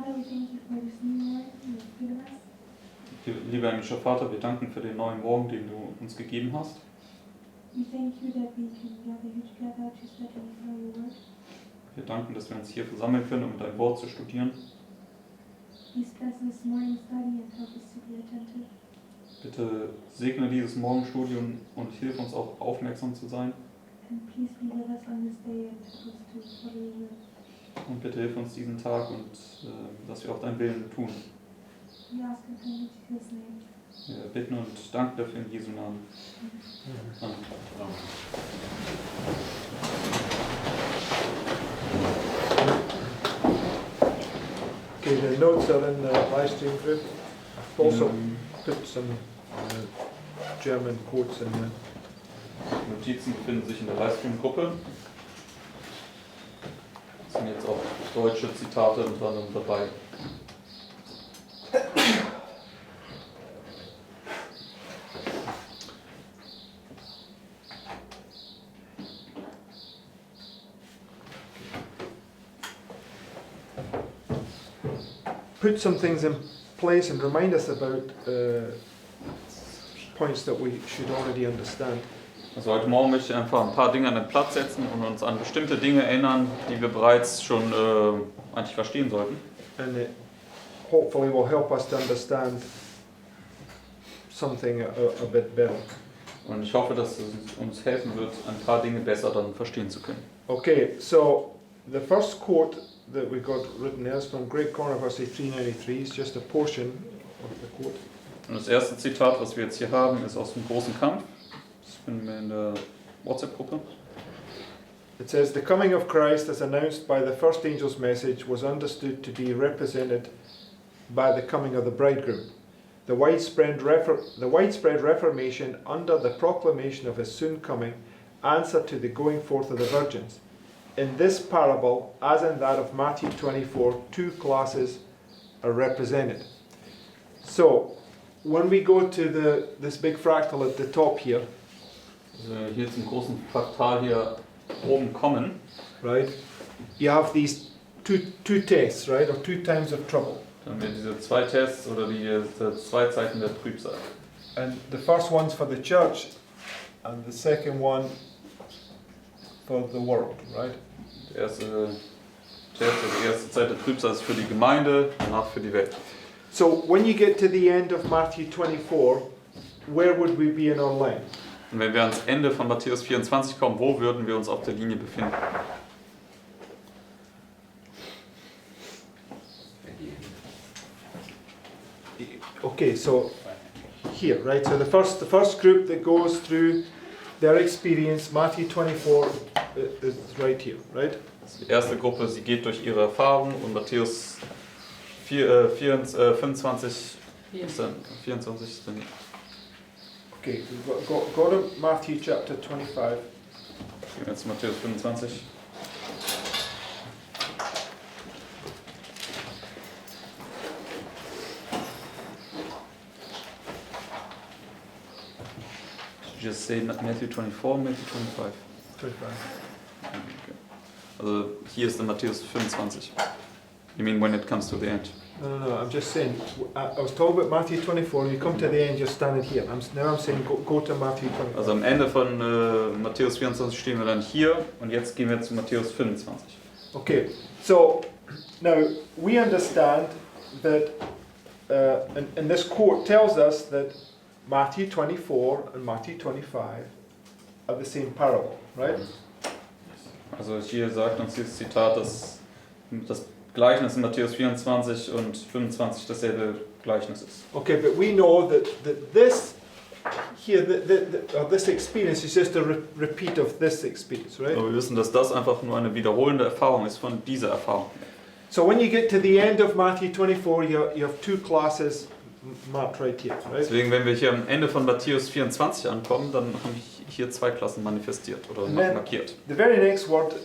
Father, we thank you for this new morning you've given us. Lieber himmlischer Vater, wir danken für den neuen Morgen, den du uns gegeben hast. We thank you that we can gather here together to study your word. Wir danken, dass wir uns hier versammeln können, um dein Wort zu studieren. Please bless this morning study and help us to be attentive. Bitte segne dieses Morgenstudium und hilf uns auch aufmerksam zu sein. And please be with us on this day and help us to follow your will. Und bitte hilf uns diesen Tag und dass wir auch deinen Willen tun. We ask and pray in Jesus' name. Wir bitten und danken dafür in Jesu Namen. Amen. Okay, the notes are in the live stream group. I've also put some German quotes in there. Notizen befinden sich in der Livestream-Gruppe. Es sind jetzt auch deutsche Zitate unter anderem dabei. Put some things in place and remind us about points that we should already understand. Also heute Morgen möchte ich einfach ein paar Dinge an den Platz setzen und uns an bestimmte Dinge erinnern, die wir bereits schon eigentlich verstehen sollten. And it hopefully will help us to understand something a bit better. Und ich hoffe, dass es uns helfen wird, ein paar Dinge besser dann verstehen zu können. Okay, so the first quote that we got written there is from Great Controversy 393. It's just a portion of the quote. Und das erste Zitat, was wir jetzt hier haben, ist aus dem großen Kampf. Das finden wir in der WhatsApp-Gruppe. It says, "The coming of Christ, as announced by the first angel's message, was understood to be represented by the coming of the bridegroom. The widespread reformation under the proclamation of his soon coming answered to the going forth of the virgins. In this parable, as in that of Matthew 24, two classes are represented." So, when we go to this big fractal at the top here, Also hier zum großen Fraktal hier oben kommen, right, you have these two tests, right, or two times of trouble. dann haben wir diese zwei Tests oder diese zwei Zeiten der Trübsal. And the first one's for the church, and the second one for the world, right? Die erste Test, also die erste Zeit der Trübsal ist für die Gemeinde, danach für die Welt. So when you get to the end of Matthew 24, where would we be in our line? Und wenn wir ans Ende von Matthäus 24 kommen, wo würden wir uns auf der Linie befinden? Okay, so here, right? So the first group that goes through their experience, Matthew 24, is right here, right? Die erste Gruppe, sie geht durch ihre Erfahrung und Matthäus 24 ist dann 24 ist dann Okay, go to Matthew chapter 25. gehen wir jetzt zu Matthäus 25. Did you just say Matthew 24 or Matthew 25? 25. Okay. Also hier ist der Matthäus 25. You mean when it comes to the end? No, I'm just saying, I was talking about Matthew 24, and you come to the end, you're standing here. Now I'm saying go to Matthew 25. Also am Ende von Matthäus 24 stehen wir dann hier und jetzt gehen wir zu Matthäus 25. Okay, so now we understand that, and this quote tells us that Matthew 24 and Matthew 25 are the same parable, right? Also hier sagt uns dieses Zitat, dass das Gleichnis in Matthäus 24 und 25 dasselbe Gleichnis ist. Okay, but we know that this here, this experience is just a repeat of this experience, right? Aber wir wissen, dass das einfach nur eine wiederholende Erfahrung ist von dieser Erfahrung. So when you get to the end of Matthew 24, you have two classes marked right here, right? Deswegen, wenn wir hier am Ende von Matthäus 24 ankommen, dann haben wir hier zwei Klassen manifestiert oder markiert. The very next word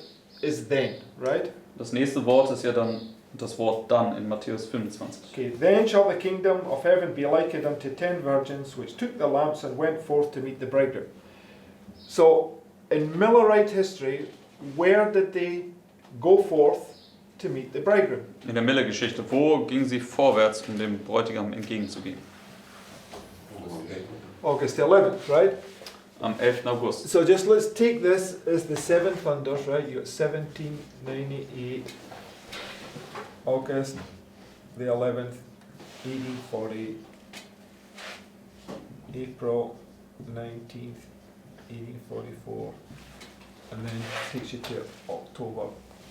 is then, right? Das nächste Wort ist ja dann das Wort dann in Matthäus 25. Okay, then shall the kingdom of heaven be likened unto 10 virgins which took the lamps and went forth to meet the bridegroom. So in Millerite history, where did they go forth to meet the bridegroom? In der Mille-Geschichte, wo ging sie vorwärts, um dem Bräutigam entgegenzugehen? August 11th, right? Am 11. August. So just let's take this as the 7 thunders, right? You got 1798, August the 11th, 1840, April 19th, 1844, and then takes you to October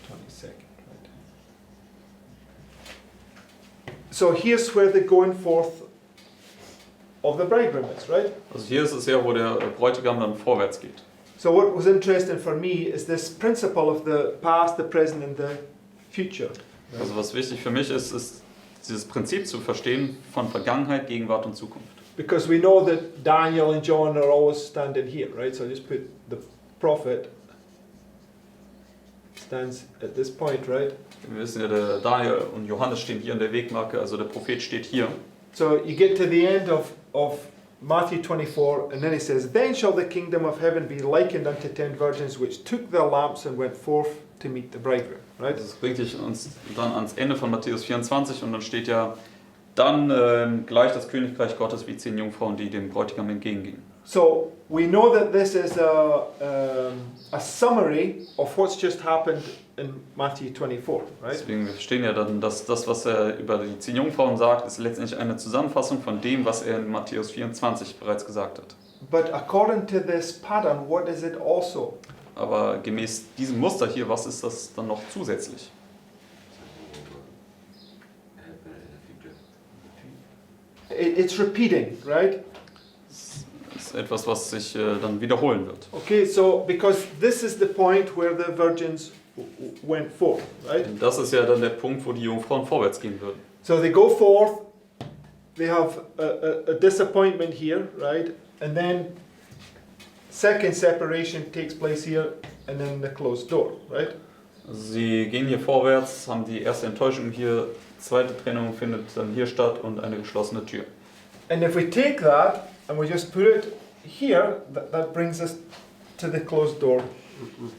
22nd, right? So here's where the going forth of the bridegroom is, right? Also hier ist es ja, wo der Bräutigam dann vorwärts geht. So what was interesting for me is this principle of the past, the present, and the future. Right? Also was wichtig für mich ist, ist dieses Prinzip zu verstehen von Vergangenheit, Gegenwart und Zukunft. Because we know that Daniel and John are always standing here, right? So just put the prophet stands at this point, right? Wir wissen ja, der Daniel und Johannes stehen hier an der Wegmarke, also der Prophet steht hier. So you get to the end of Matthew 24, and then he says, "Then shall the kingdom of heaven be likened unto 10 virgins which took their lamps and went forth to meet the bridegroom." Right? Das bringt uns dann ans Ende von Matthäus 24 und dann steht ja, dann gleich das Königreich Gottes wie 10 Jungfrauen, die dem Bräutigam entgegengingen. So we know that this is a summary of what's just happened in Matthew 24, right? Deswegen wir verstehen ja dann, dass das, was er über die 10 Jungfrauen sagt, ist letztendlich eine Zusammenfassung von dem, was er in Matthäus 24 bereits gesagt hat. But according to this pattern, what is it also? Aber gemäß diesem Muster hier, was ist das dann noch zusätzlich? It's repeating, right? Das ist etwas, was sich dann wiederholen wird. Okay, so because this is the point where the virgins went forth, right? Und das ist ja dann der Punkt, wo die Jungfrauen vorwärts gehen würden. So they go forth, they have a disappointment here, right? And then second separation takes place here, and then the closed door, right? Also sie gehen hier vorwärts, haben die erste Enttäuschung hier, zweite Trennung findet dann hier statt und eine geschlossene Tür. And if we take that and we just put it here, that brings us to the closed door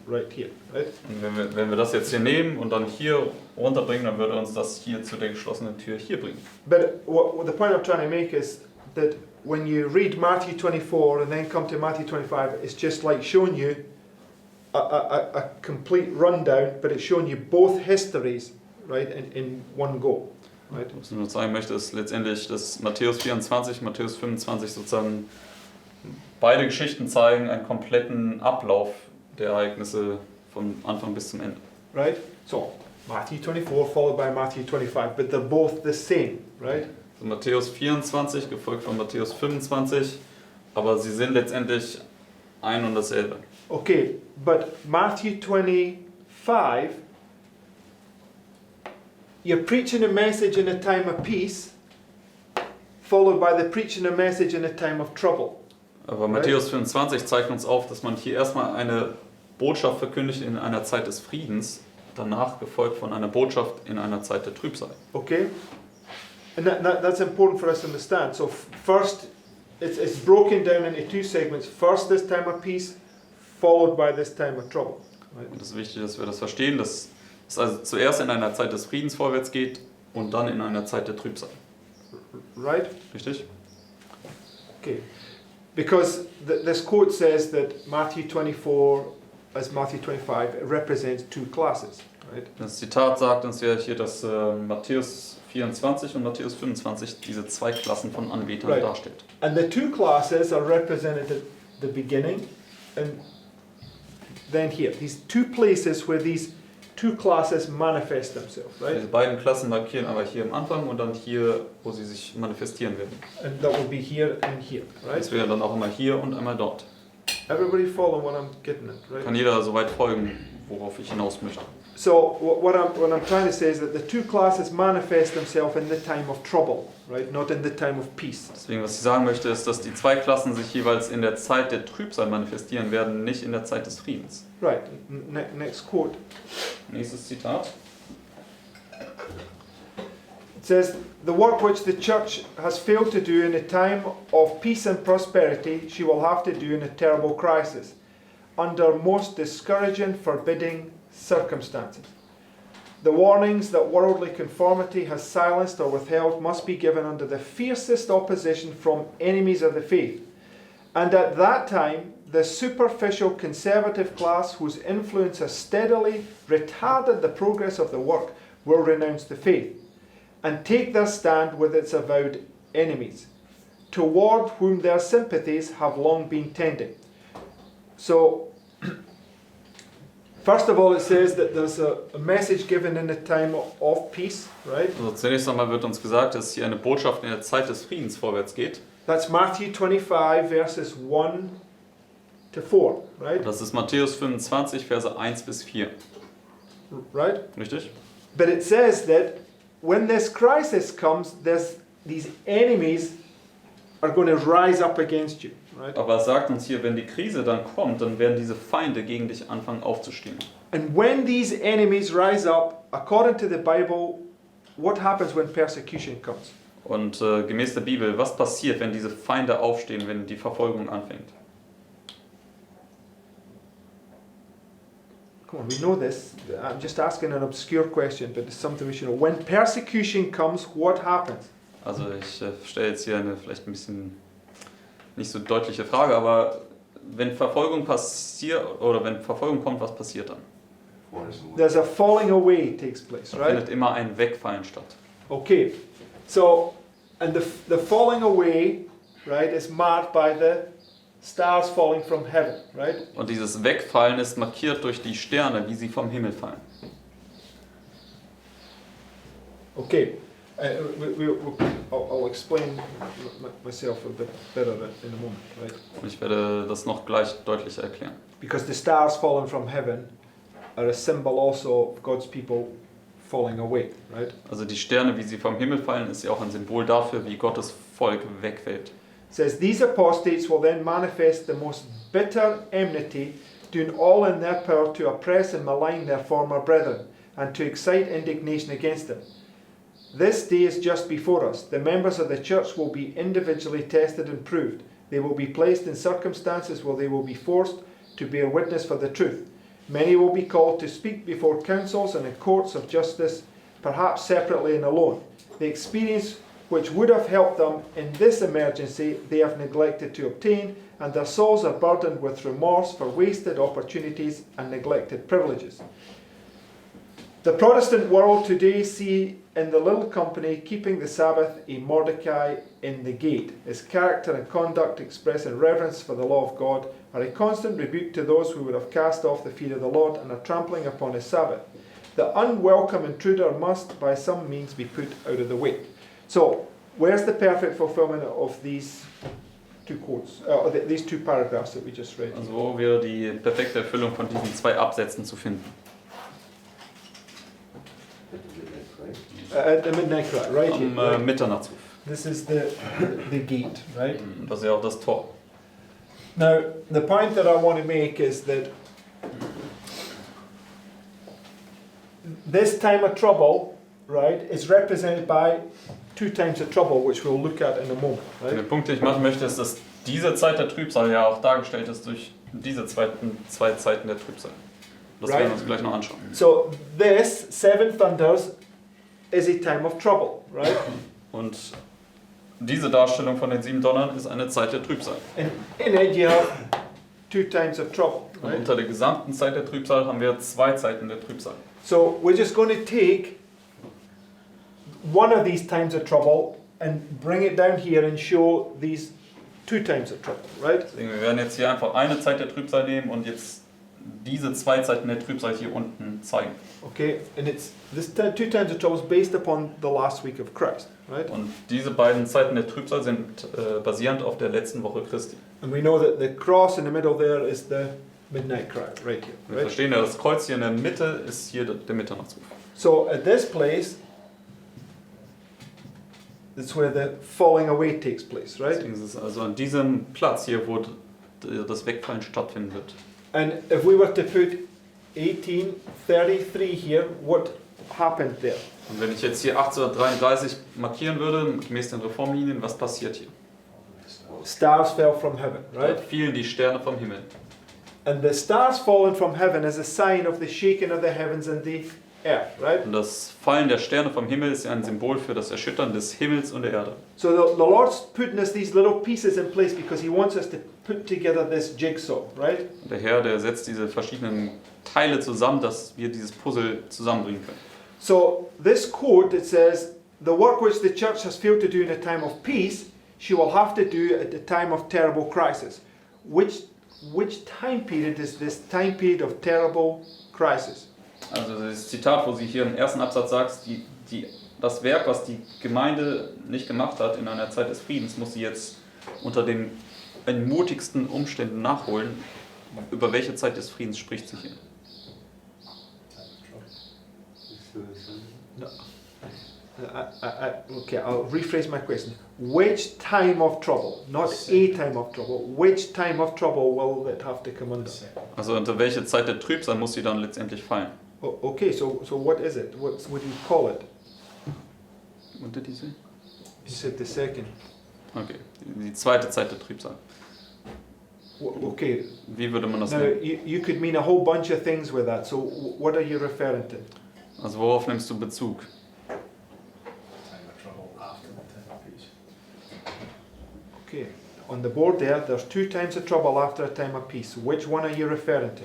right here, right? Und wenn wir das jetzt hier nehmen und dann hier runterbringen, dann würde uns das hier zu der geschlossenen Tür hier bringen. But what the point I'm trying to make is that when you read Matthew 24 and then come to Matthew 25, it's just like showing you a complete rundown, but it's showing you both histories, right, in one go, right? Was ich nur zeigen möchte, ist letztendlich, dass Matthäus 24, Matthäus 25 sozusagen beide Geschichten zeigen, einen kompletten Ablauf der Ereignisse von Anfang bis zum Ende. Right? So, Matthew 24 followed by Matthew 25, but they're both the same, right? So Matthäus 24, gefolgt von Matthäus 25, aber sie sind letztendlich ein und dasselbe. Okay, but Matthew 25, you're preaching a message in a time of peace, followed by the preaching a message in a time of trouble. Aber Matthäus 25 zeigt uns auf, dass man hier erstmal eine Botschaft verkündigt in einer Zeit des Friedens, danach gefolgt von einer Botschaft in einer Zeit der Trübsal. Okay? And that's important for us to understand. So first, it's broken down into 2 segments. First, this time of peace, followed by this time of trouble. Right? Und es ist wichtig, dass wir das verstehen, dass es also zuerst in einer Zeit des Friedens vorwärts geht und dann in einer Zeit der Trübsal. Right? Richtig? Okay. Because this quote says that Matthew 24, as Matthew 25, it represents 2 classes. Right? Das Zitat sagt uns ja hier, dass Matthäus 24 und Matthäus 25 diese 2 Klassen von Anbetern Right. darstellt. And the 2 classes are represented at the beginning and then here. These 2 places where these 2 classes manifest themselves, right? Diese beiden Klassen markieren aber hier am Anfang und dann hier, wo sie sich manifestieren werden. And that will be here and here, right? Das wäre dann auch einmal hier und einmal dort. Everybody follow what I'm getting at, right? Kann jeder soweit folgen, worauf ich hinaus möchte. So what I'm trying to say is that the 2 classes manifest themselves in the time of trouble, right? Not in the time of peace. Deswegen, was ich sagen möchte, ist, dass die 2 Klassen sich jeweils in der Zeit der Trübsal manifestieren werden, nicht in der Zeit des Friedens. Right. Next quote. Nächstes Zitat. It says, "The work which the church has failed to do in a time of peace and prosperity, she will have to do in a terrible crisis, under most discouraging, forbidding circumstances. The warnings that worldly conformity has silenced or withheld must be given under the fiercest opposition from enemies of the faith. And at that time, the superficial conservative class whose influence has steadily retarded the progress of the work will renounce the faith and take their stand with its avowed enemies, toward whom their sympathies have long been tending. So, first of all, it says that there's a message given in the time of peace, right? Also zunächst einmal wird uns gesagt, dass hier eine Botschaft in der Zeit des Friedens vorwärts geht. That's Matthew 25, verses 1 to 4, right? Das ist Matthäus 25, Verse 1 bis 4. Right? Richtig? But it says that when this crisis comes, these enemies are going to rise up against you, right? Aber es sagt uns hier, wenn die Krise dann kommt, dann werden diese Feinde gegen dich anfangen aufzustehen. And when these enemies rise up, according to the Bible, what happens when persecution comes? Und gemäß der Bibel, was passiert, wenn diese Feinde aufstehen, wenn die Verfolgung anfängt? Come on, we know this. I'm just asking an obscure question, but it's something we should know. When persecution comes, what happens? Also ich stelle jetzt hier eine vielleicht ein bisschen nicht so deutliche Frage, aber wenn Verfolgung passiert oder wenn Verfolgung kommt, was passiert dann? There's a falling away takes place, Da right? findet immer ein Wegfallen statt. Okay, so, and the falling away, right, is marked by the stars falling from heaven, right? Und dieses Wegfallen ist markiert durch die Sterne, wie sie vom Himmel fallen. Okay, I'll explain myself a bit better in a moment, right? Und ich werde das noch gleich deutlicher erklären. Because the stars falling from heaven are a symbol also of God's people falling away, right? Also die Sterne, wie sie vom Himmel fallen, ist ja auch ein Symbol dafür, wie Gottes Volk wegfällt. It says, these apostates will then manifest the most bitter enmity, doing all in their power to oppress and malign their former brethren, and to excite indignation against them. This day is just before us. The members of the church will be individually tested and proved. They will be placed in circumstances where they will be forced to bear witness for the truth. Many will be called to speak before councils and in courts of justice, perhaps separately and alone. The experience which would have helped them in this emergency they have neglected to obtain, and their souls are burdened with remorse for wasted opportunities and neglected privileges. The Protestant world today see in the little company keeping the Sabbath a Mordecai in the gate. His character and conduct express in reverence for the law of God are a constant rebuke to those who would have cast off the fear of the Lord and are trampling upon his Sabbath. The unwelcome intruder must by some means be put out of the way. So, where's the perfect fulfillment of these two quotes, these two paragraphs that we just read? Also wo wäre die perfekte Erfüllung von diesen zwei Absätzen zu finden? At the midnight cry, right here. Am Right? Mitternachtsruf. This is the gate, right? Das ist ja auch das Tor. Now, the point that I want to make is that this time of trouble, right, is represented by two times of trouble, which we'll look at in a moment, Der right? Punkt, den ich machen möchte, ist, dass diese Zeit der Trübsal ja auch dargestellt ist durch diese zwei Zeiten der Trübsal. Das werden wir uns gleich noch anschauen. So this seven thunders is a time of trouble, right? Und diese Darstellung von den 7 Donnern ist eine Zeit der Trübsal. And in it you have two times of trouble, Und right? unter der gesamten Zeit der Trübsal haben wir 2 Zeiten der Trübsal. So we're just going to take one of these times of trouble and bring it down here and show these two times of trouble, right? Deswegen, wir werden jetzt hier einfach eine Zeit der Trübsal nehmen und jetzt diese 2 Zeiten der Trübsal hier unten zeigen. Okay, and it's this two times of trouble is based upon the last week of Christ, right? Und diese beiden Zeiten der Trübsal sind basierend auf der letzten Woche Christi. And we know that the cross in the middle there is the midnight cry, right here, Wir right? verstehen ja, das Kreuz hier in der Mitte ist hier der Mitternachtsruf. So at this place, that's where the falling away takes place, right? Deswegen ist es also an diesem Platz hier, wo das Wegfallen stattfinden wird. And if we were to put 1833 here, what happened there? Und wenn ich jetzt hier 1833 markieren würde, gemäß den Reformlinien, was passiert hier? Stars fell from heaven, Da right? fielen die Sterne vom Himmel. And the stars falling from heaven is a sign of the shaking of the heavens and the earth, right? Und das Fallen der Sterne vom Himmel ist ja ein Symbol für das Erschüttern des Himmels und der Erde. So the Lord's putting us these little pieces in place because He wants us to put together this jigsaw, right? Und der Herr, der setzt diese verschiedenen Teile zusammen, dass wir dieses Puzzle zusammenbringen können. So this quote, it says, the work which the church has failed to do in a time of peace, she will have to do at the time of terrible crisis. Which time period is this time period of terrible crisis? Also das Zitat, wo sie hier im ersten Absatz sagt, das Werk, was die Gemeinde nicht gemacht hat in einer Zeit des Friedens, muss sie jetzt unter den mutigsten Umständen nachholen. Über welche Zeit des Friedens spricht sie hier? No. Okay, I'll rephrase my question. Which time of trouble, not a time of trouble, which time of trouble will it have to come under? Also unter welche Zeit der Trübsal muss sie dann letztendlich fallen? Okay, so what is it? What do you call it? What did he say? You said the second. Okay, die zweite Zeit der Trübsal. Okay. Wie würde man das Now, nennen? you could mean a whole bunch of things with that, so what are you referring to? Also worauf nimmst du Bezug? Okay, on the board there's 2 times of trouble after a time of peace. Which one are you referring to?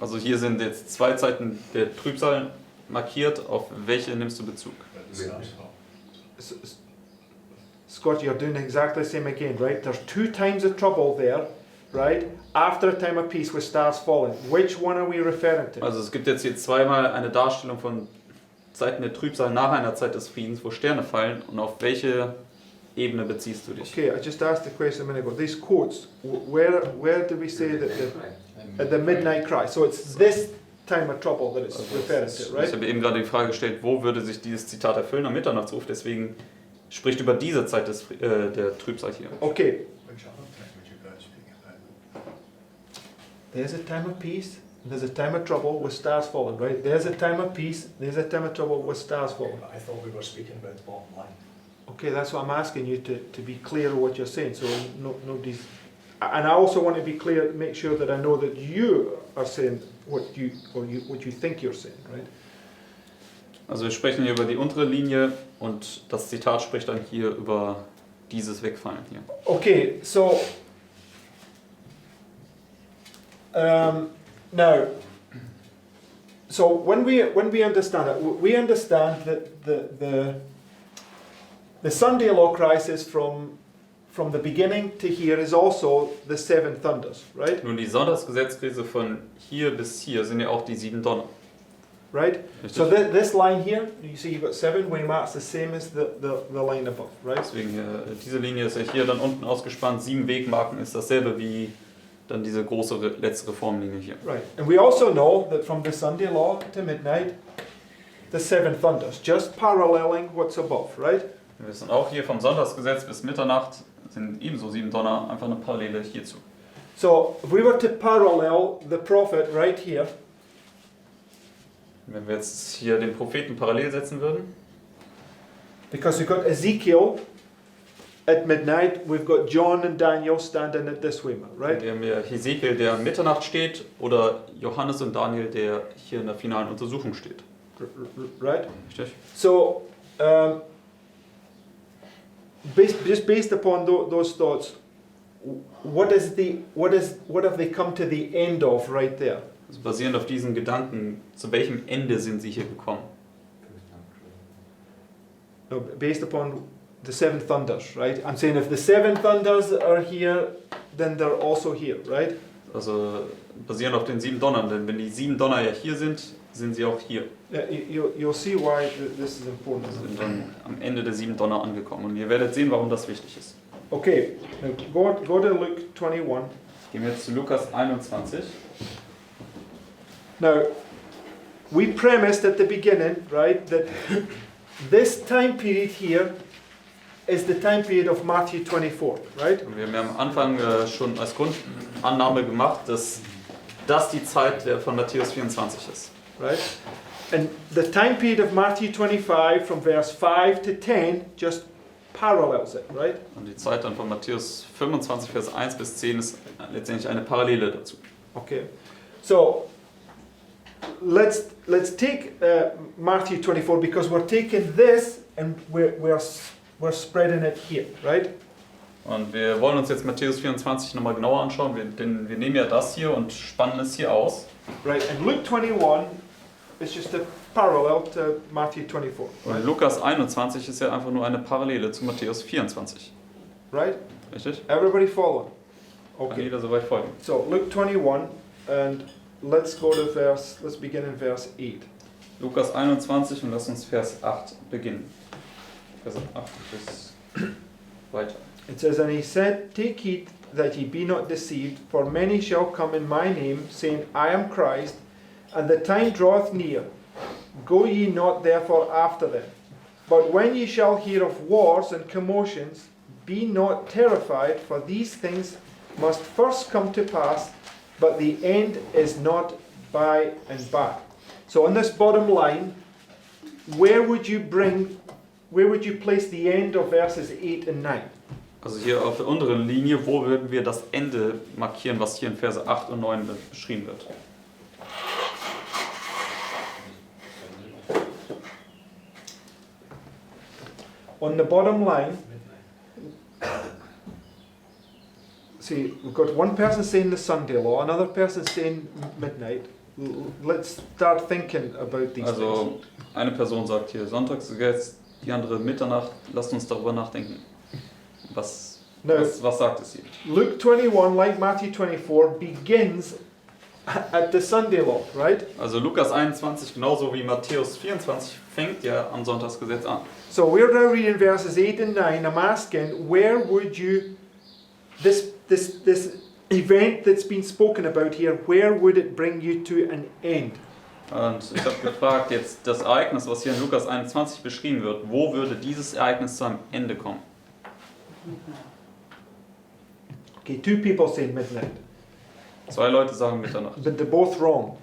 Also hier sind jetzt 2 Zeiten der Trübsal markiert. Auf welche nimmst du Bezug? Scott, you're doing exactly the same again, right? There's 2 times of trouble there, right? After a time of peace with stars falling. Which one are we referring to? Also es gibt jetzt hier zweimal eine Darstellung von Zeiten der Trübsal nach einer Zeit des Friedens, wo Sterne fallen. Und auf welche Ebene beziehst du dich? Okay, I just asked the question a minute ago. These quotes, where do we say that at the midnight cry? So it's this time of trouble that it's referring to, Ich right? habe eben gerade die Frage gestellt, wo würde sich dieses Zitat erfüllen am Mitternachtsruf? Deswegen spricht über diese Zeit der Trübsal hier. Okay, Which other time would you guys speak about? there's a time of peace, there's a time of trouble with stars falling, right? There's a time of peace, there's a time of trouble with stars falling. I thought we were speaking about the bottom line. Okay, that's what I'm asking you to be clear on what you're saying. So nobody's, and I also want to be clear, make sure that I know that you are saying what you think you're saying, right? Also wir sprechen hier über die untere Linie und das Zitat spricht dann hier über dieses Wegfallen hier. Okay, so now, so when we understand it, we understand that the Sunday law crisis from the beginning to here is also the 7 thunders, right? Nun, die Sonntagsgesetzkrise von hier bis hier sind ja auch die 7 Donner. Right? Richtig? So this line here, you see you've got 7 wing marks, the same as the line above, right? Deswegen hier, diese Linie ist ja hier dann unten ausgespannt, 7 Wegmarken ist dasselbe wie dann diese große letzte Reformlinie hier. Right. And we also know that from the Sunday law to midnight, the 7 thunders, just paralleling what's above, right? Wir wissen auch hier vom Sonntagsgesetz bis Mitternacht sind ebenso 7 Donner, einfach eine Parallele hierzu. So if we were to parallel the prophet right here, Wenn wir jetzt hier den Propheten parallel setzen würden, because we've got Ezekiel at midnight, we've got John and Daniel standing at this way, right? wir haben hier Hesekiel, der um Mitternacht steht, oder Johannes und Daniel, der hier in der finalen Untersuchung steht. Right? Richtig? So, based upon those thoughts, what have they come to the end of right there? Also basierend auf diesen Gedanken, zu welchem Ende sind sie hier gekommen? No, based upon the 7 thunders, right? I'm saying if the 7 thunders are here, then they're also here, right? Also basierend auf den 7 Donnern, denn wenn die 7 Donner ja hier sind, sind sie auch hier. Yeah, you'll see why this is important. Wir sind dann am Ende der 7 Donner angekommen und ihr werdet sehen, warum das wichtig ist. Okay, now go to Luke 21. Gehen wir jetzt zu Lukas 21. Now, we premised at the beginning, right, that this time period here is the time period of Matthew 24, right? Und wir haben ja am Anfang schon als Grundannahme gemacht, dass das die Zeit von Matthäus 24 ist. Right? And the time period of Matthew 25 from verse 5 to 10 just parallels it, right? Und die Zeit dann von Matthäus 25, Vers 1 bis 10 ist letztendlich eine Parallele dazu. Okay. So, let's take Matthew 24 because we're taking this and we're spreading it here, right? Und wir wollen uns jetzt Matthäus 24 nochmal genauer anschauen, denn wir nehmen ja das hier und spannen es hier aus. Right, and Luke 21 is just a parallel to Matthew 24. Weil Lukas 21 ist ja einfach nur eine Parallele zu Matthäus 24. Right? Richtig? Everybody follow? Kann Okay. jeder soweit folgen? So Luke 21 and let's begin in verse 8. Lukas 21 und lass uns Vers 8 beginnen. Vers 8 bis weiter. It says, and he said, take heed that ye be not deceived, for many shall come in my name, saying, I am Christ, and the time draweth near. Go ye not therefore after them. But when ye shall hear of wars and commotions, be not terrified, for these things must first come to pass, but the end is not by and by. So on this bottom line, where would you place the end of verses 8 and 9? Also hier auf der unteren Linie, wo würden wir das Ende markieren, was hier in Verse 8 und 9 beschrieben wird? On the bottom line, see, we've got one person saying the Sunday law, another person saying midnight. Let's start thinking about these things. Also eine Person sagt hier Sonntagsgesetz, die andere Mitternacht. Lasst uns darüber nachdenken. Was sagt es hier? Luke 21, like Matthew 24, begins at the Sunday law, right? Also Lukas 21, genauso wie Matthäus 24, fängt ja am Sonntagsgesetz an. So we're now reading verses 8 and 9. I'm asking, where would you, this event that's been spoken about here, where would it bring you to an end? Und ich habe gefragt, jetzt das Ereignis, was hier in Lukas 21 beschrieben wird, wo würde dieses Ereignis zu einem Ende kommen? Okay, two people say midnight, Zwei Leute sagen Mitternacht. but they're both wrong.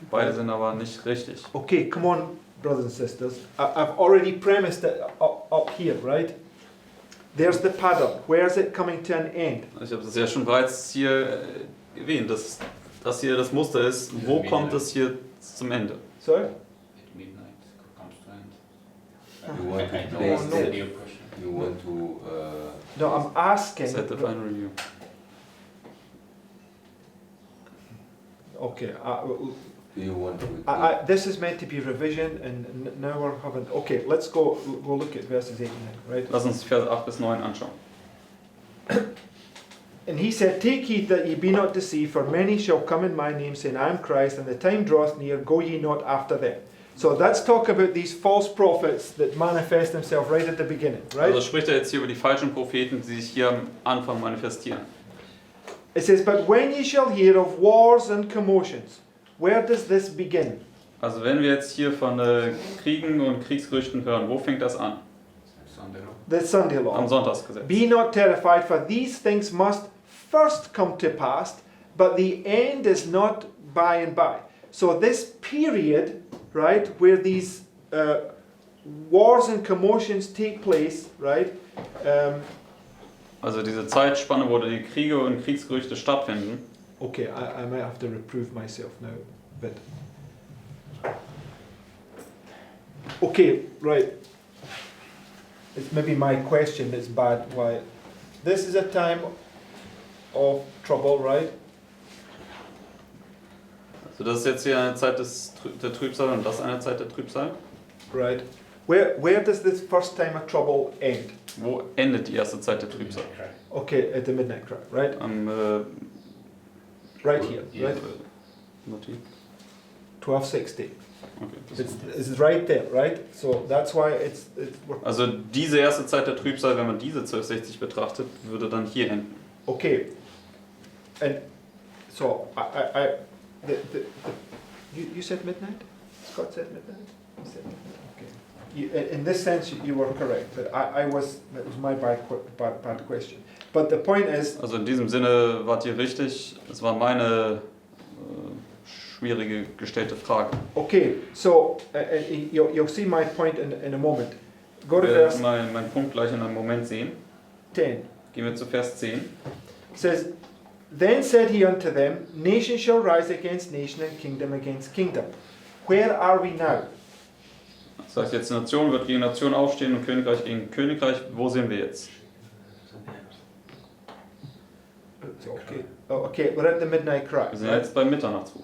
Beide sind aber nicht richtig. Okay, come on, brothers and sisters. I've already premised it up here, right? There's the pattern. Where is it coming to an end? Ich habe das ja schon bereits hier erwähnt, dass das hier das Muster ist. Wo kommt es hier zum Ende? Sorry? At midnight comes to end. You want to I know place it's no. a that, new question. you want to No, I'm asking. Set the final review. Okay, do you want to this is meant to be revision, and now we're having. Okay, let's go look at verses 8 and 9, right? Lass uns Vers 8 bis 9 anschauen. And he said, take heed that ye be not deceived, for many shall come in my name, saying, I am Christ, and the time draweth near, go ye not after them. So let's talk about these false prophets that manifest themselves right at the beginning, right? Also spricht er jetzt hier über die falschen Propheten, die sich hier am Anfang manifestieren. It says, but when ye shall hear of wars and commotions, where does this begin? Also wenn wir jetzt hier von Kriegen und Kriegsgerüchten hören, wo fängt das an? Sunday law. The Sunday law. Am Sonntagsgesetz. Be not terrified, for these things must first come to pass, but the end is not by and by. So this period, right, where these wars and commotions take place, right, Also diese Zeitspanne, wo die Kriege und Kriegsgerüchte stattfinden. okay, I might have to reprove myself now, but okay, right. It's maybe my question that's bad. Why? This is a time of trouble, right? Also das ist jetzt hier eine Zeit der Trübsal und das ist eine Zeit der Trübsal. Right. Where does this first time of trouble end? Wo endet die erste Zeit der Trübsal? Okay, at the midnight cry, right? Right here, Yeah. right? Notiz. 1260. Okay, das It's right there, right? So that's why it's Also diese erste Zeit der Trübsal, wenn man diese 1260 betrachtet, würde dann hier enden. okay. And so you said midnight? Scott said midnight? You said midnight. Okay. In this sense, you were correct. But that was my bad question. But the point is, Also in diesem Sinne wart ihr richtig. Es war meine schwierige gestellte Frage. okay. So you'll see my point in a moment. Go to Wir werden verse meinen Punkt gleich in einem Moment sehen. 10. Gehen wir zu Vers 10. It says, Then said he unto them, Nation shall rise against nation, and kingdom against kingdom. Where are we now? Das heißt jetzt, Nation wird gegen Nation aufstehen und Königreich gegen Königreich. Wo sind wir jetzt? Okay, okay, we're at the midnight cry. Wir sind right? jetzt beim Mitternachtsruf.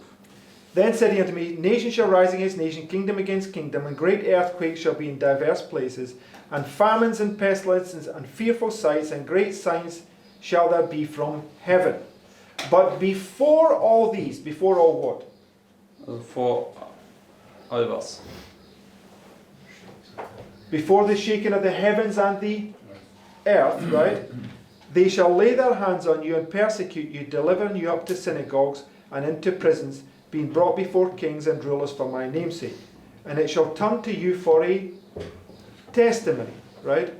Then said he unto me, Nation shall rise against nation, kingdom against kingdom, and great earthquakes shall be in diverse places, and famines and pestilences, and fearful sights, and great signs shall there be from heaven. But before all these, before all what? Also vor all was. Before the shaking of the heavens and the earth, right? They shall lay their hands on you and persecute you, delivering you up to synagogues and into prisons, being brought before kings and rulers for my name's sake. And it shall turn to you for a testimony, right?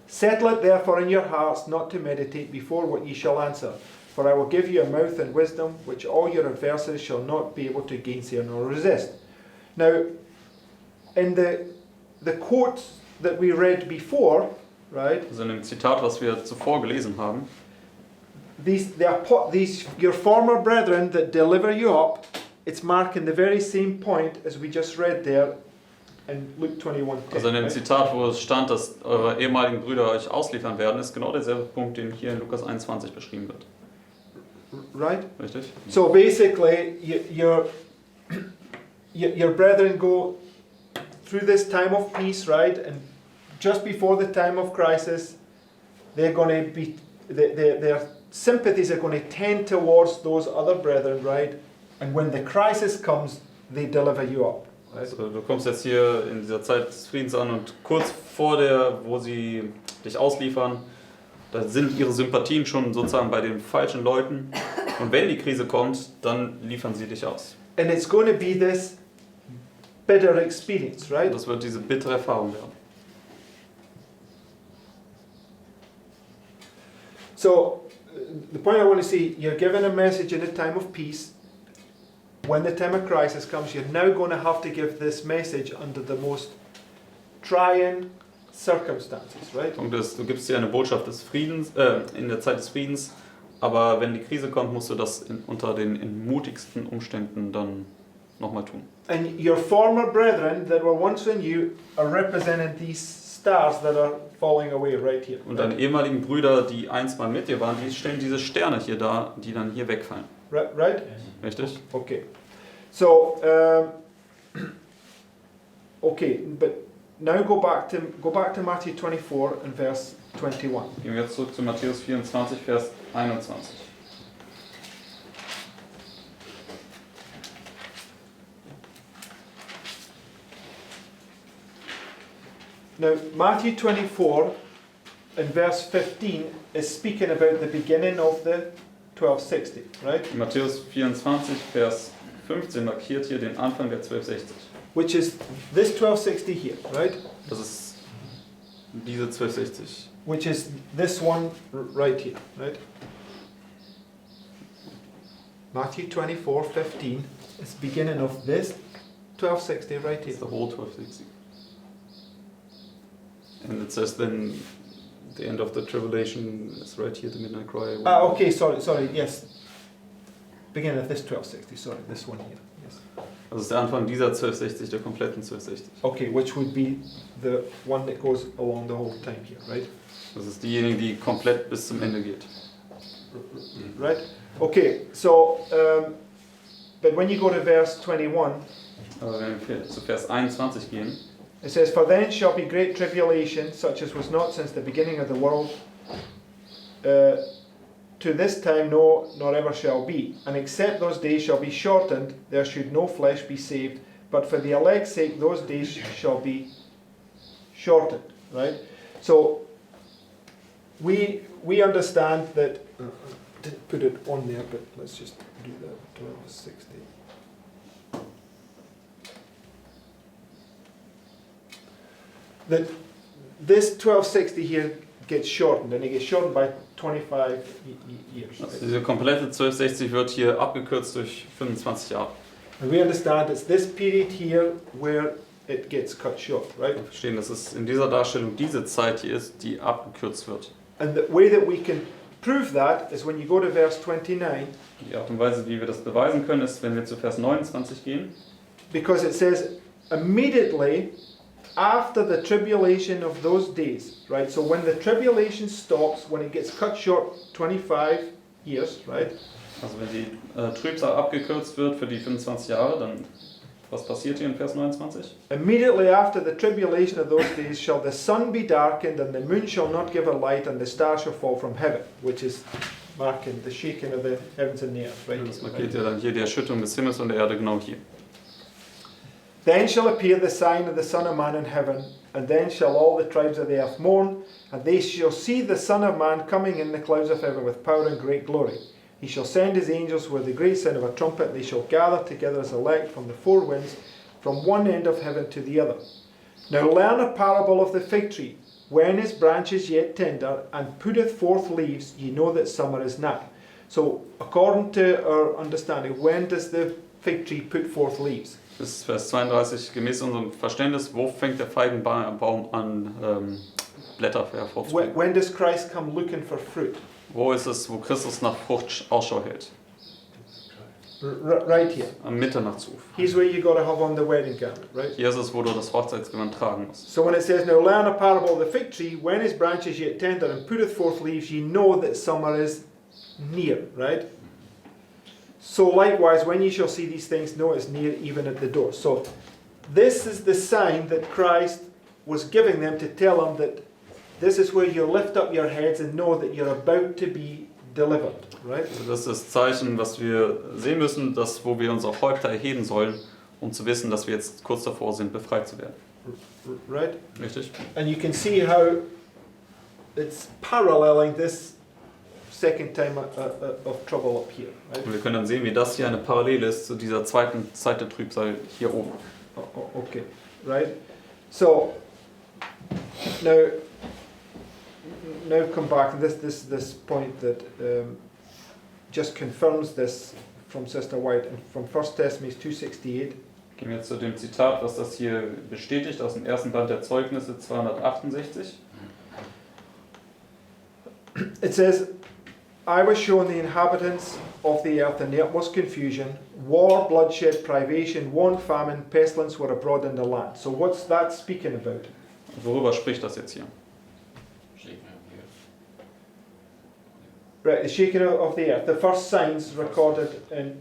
Settle it therefore in your hearts not to meditate before what ye shall answer. For I will give you a mouth and wisdom, which all your adversaries shall not be able to gainsay nor resist. Now, in the quotes that we read before, right? Also in dem Zitat, was wir zuvor gelesen haben, These your former brethren that deliver you up, it's marking the very same point as we just read there in Luke 21:10. also in dem right? Zitat, wo es stand, dass eure ehemaligen Brüder euch ausliefern werden, ist genau derselbe Punkt, den hier in Lukas 21 beschrieben wird. Right? Richtig? So basically, your brethren go through this time of peace, right? And just before the time of crisis, they're going to be their sympathies are going to tend towards those other brethren, right? And when the crisis comes, they deliver you up. Right? Also, du kommst jetzt hier in dieser Zeit des Friedens an und kurz vor der, wo sie dich ausliefern, da sind ihre Sympathien schon sozusagen bei den falschen Leuten. Und wenn die Krise kommt, dann liefern sie dich aus. And it's going to be this bitter experience, right? Das wird diese bittere Erfahrung werden. So, the point I want to see, you're given a message in a time of peace. When the time of crisis comes, you're now going to have to give this message under the most trying circumstances, right? Punkt ist, du gibst dir eine Botschaft des Friedens, in der Zeit des Friedens, aber wenn die Krise kommt, musst du das unter den mutigsten Umständen dann nochmal tun. And your former brethren that were once in you are representing these stars that are falling away right here. Und deine ehemaligen Brüder, die einst mal mit dir waren, die stellen diese Sterne hier dar, die dann hier wegfallen. Right? Richtig? Okay. So, okay, but now go back to Matthew 24 and verse 21. Gehen wir jetzt zurück zu Matthäus 24, Vers 21. Now, Matthew 24 and verse 15 is speaking about the beginning of the 1260, right? Matthäus 24, Vers 15 markiert hier den Anfang der 1260. Which is this 1260 here, right? Das ist diese 1260. Which is this one right here, right? Matthew 24:15 is beginning of this 1260 right here. It's the whole 1260. And it says then the end of the tribulation is right here, the midnight cry. Okay, sorry, yes. Beginning of this 1260, sorry, this one here. Yes. Das ist der Anfang dieser 1260, der kompletten 1260. Okay, which would be the one that goes along the whole time here, right? Das ist diejenige, die komplett bis zum Ende geht. Right? Okay, so, but when you go to verse 21, Aber wenn wir zu Vers 21 gehen, it says, For then shall be great tribulation, such as was not since the beginning of the world, to this time no, nor ever shall be. And except those days shall be shortened, there should no flesh be saved. But for the elect's sake, those days shall be shortened. Right? So, we understand that, I didn't put it on there, but let's just do that, 1260. That this 1260 here gets shortened, and it gets shortened by 25 years. also diese komplette 1260 wird hier abgekürzt durch 25 Jahre. And we understand it's this period here where it gets cut short, right? Wir verstehen, dass es in dieser Darstellung diese Zeit hier ist, die abgekürzt wird. And the way that we can prove that is when you go to verse 29, Die Art und Weise, wie wir das beweisen können, ist, wenn wir zu Vers 29 gehen. because it says, immediately after the tribulation of those days, right? So when the tribulation stops, when it gets cut short 25 years, right? Also wenn die Trübsal abgekürzt wird für die 25 Jahre, dann was passiert hier in Vers 29? Immediately after the tribulation of those days shall the sun be darkened, and the moon shall not give her light, and the stars shall fall from heaven, which is marking the shaking of the heavens and the earth, right? Das markiert ja dann hier die Erschütterung des Himmels und der Erde genau hier. Then shall appear the sign of the Son of Man in heaven, and then shall all the tribes of the earth mourn, and they shall see the Son of Man coming in the clouds of heaven with power and great glory. He shall send his angels with the great sound of a trumpet, and they shall gather together his elect from the four winds, from one end of heaven to the other. Now learn a parable of the fig tree. When his branch is yet tender, and putteth forth leaves, ye know that summer is nigh. So, according to our understanding, when does the fig tree put forth leaves? Das ist Vers 32. Gemäß unserem Verständnis, wo fängt der Feigenbaum an, Blätter hervorzubringen? When does Christ come looking for fruit? Wo ist es, wo Christus nach Frucht Ausschau hält? Right here. Am Mitternachtsruf. Here's where you got to have on the wedding garment, right? Hier ist es, wo du das Hochzeitsgewand tragen musst. So when it says, now learn a parable of the fig tree, when his branch is yet tender and putteth forth leaves, ye know that summer is near, right? So likewise, when ye shall see these things, know it's near, even at the door. So this is the sign that Christ was giving them to tell them that this is where you lift up your heads and know that you're about to be delivered, right? Also das ist das Zeichen, was wir sehen müssen, dass, wo wir unsere Häupter erheben sollen, um zu wissen, dass wir jetzt kurz davor sind, befreit zu werden. Right? Richtig? And you can see how it's paralleling this second time of trouble up here, right? Und wir können dann sehen, wie das hier eine Parallele ist zu dieser zweiten Zeit der Trübsal hier oben. Okay, right? So now come back to this point that just confirms this from Sister White and from 1 Thessalonians 2:68. Gehen wir jetzt zu dem Zitat, was das hier bestätigt aus dem ersten Band der Zeugnisse 268. It says, I was shown the inhabitants of the earth in the utmost confusion, war, bloodshed, privation, want, famine, pestilence were abroad in the land. So what's that speaking about? Worüber spricht das jetzt hier? Right, the shaking of the earth, the first signs recorded in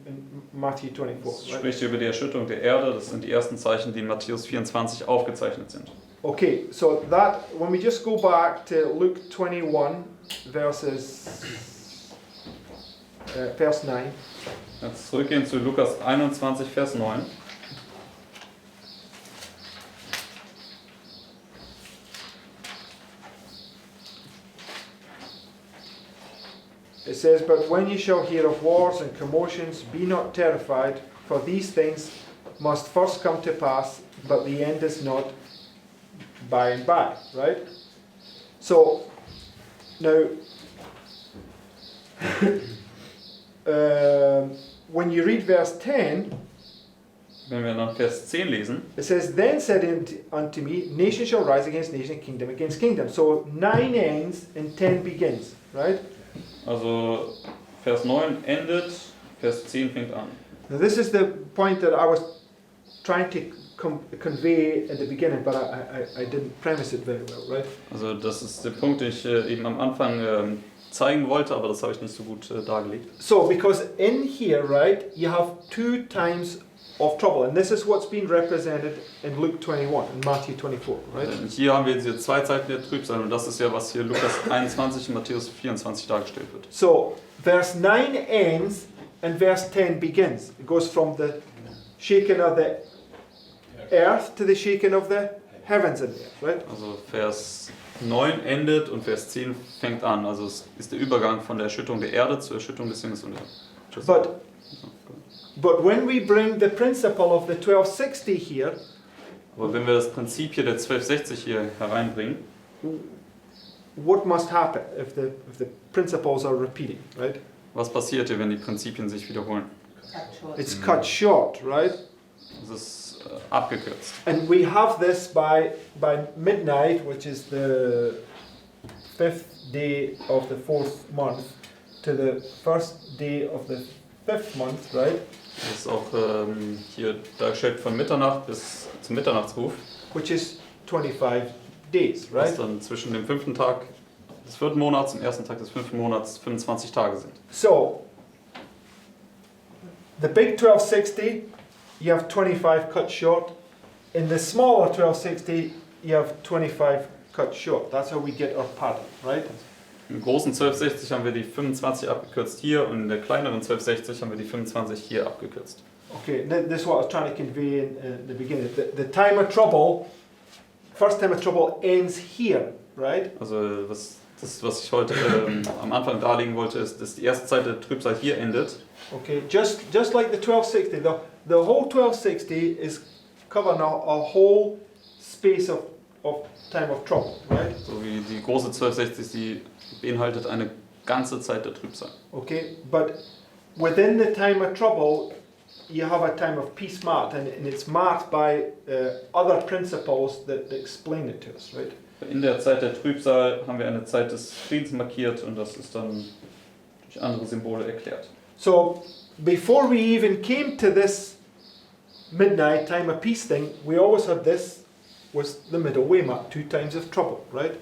Matthew 24. Es Right? spricht hier über die Erschütterung der Erde. Das sind die ersten Zeichen, die in Matthäus 24 aufgezeichnet sind. Okay, so that, when we just go back to Luke 21, verse 9. Jetzt zurückgehen zu Lukas 21, Vers 9. It says, but when ye shall hear of wars and commotions, be not terrified, for these things must first come to pass, but the end is not by and by, right? So, now, when you read verse 10, Wenn wir dann Vers 10 lesen, it says, then said he unto me, nation shall rise against nation, kingdom against kingdom. So 9 ends and 10 begins, right? also Vers 9 endet, Vers 10 fängt an. Now this is the point that I was trying to convey at the beginning, but I didn't premise it very well, right? Also das ist der Punkt, den ich eben am Anfang zeigen wollte, aber das habe ich nicht so gut dargelegt. So, because in here, right, you have 2 times of trouble, and this is what's been represented in Luke 21 and Matthew 24, right? Hier haben wir diese 2 Zeiten der Trübsal und das ist ja, was hier Lukas 21 und Matthäus 24 dargestellt wird. So, verse 9 ends and verse 10 begins. It goes from the shaking of the earth to the shaking of the heavens and the earth, right? Also Vers 9 endet und Vers 10 fängt an. Also es ist der Übergang von der Erschütterung der Erde zur Erschütterung des Himmels und der Erde. But when we bring the principle of the 1260 here, Aber wenn wir das Prinzip hier der 1260 hier hereinbringen, what must happen if the principles are repeating, right? was passiert hier, wenn die Prinzipien sich wiederholen? It's cut short, right? Es ist abgekürzt. And we have this by midnight, which is the 5th day of the 4th month. to the first day of the 5th month, right? Das ist auch hier dargestellt von Mitternacht bis zum Mitternachtsruf, Which is 25 days, was right? dann zwischen dem 5. Tag des 4. Monats und dem 1. Tag des 5. Monats 25 Tage sind. So, the big 1260, you have 25 cut short. In the smaller 1260, you have 25 cut short. That's how we get our pattern, right? Im großen 1260 haben wir die 25 abgekürzt hier und in der kleineren 1260 haben wir die 25 hier abgekürzt. Okay, this is what I was trying to convey in the beginning. The time of trouble, first time of trouble ends here, right? Also was ich heute am Anfang darlegen wollte, ist, dass die erste Zeit der Trübsal hier endet. Okay, just like the 1260, the whole 1260 is covering a whole space of time of trouble, right? So wie die große 1260, die beinhaltet eine ganze Zeit der Trübsal. Okay, but within the time of trouble, you have a time of peace marked, and it's marked by other principles that explain it to us, right? In der Zeit der Trübsal haben wir eine Zeit des Friedens markiert und das ist dann durch andere Symbole erklärt. So, before we even came to this midnight time of peace thing, we always had this was the middle way mark, 2 times of trouble, right?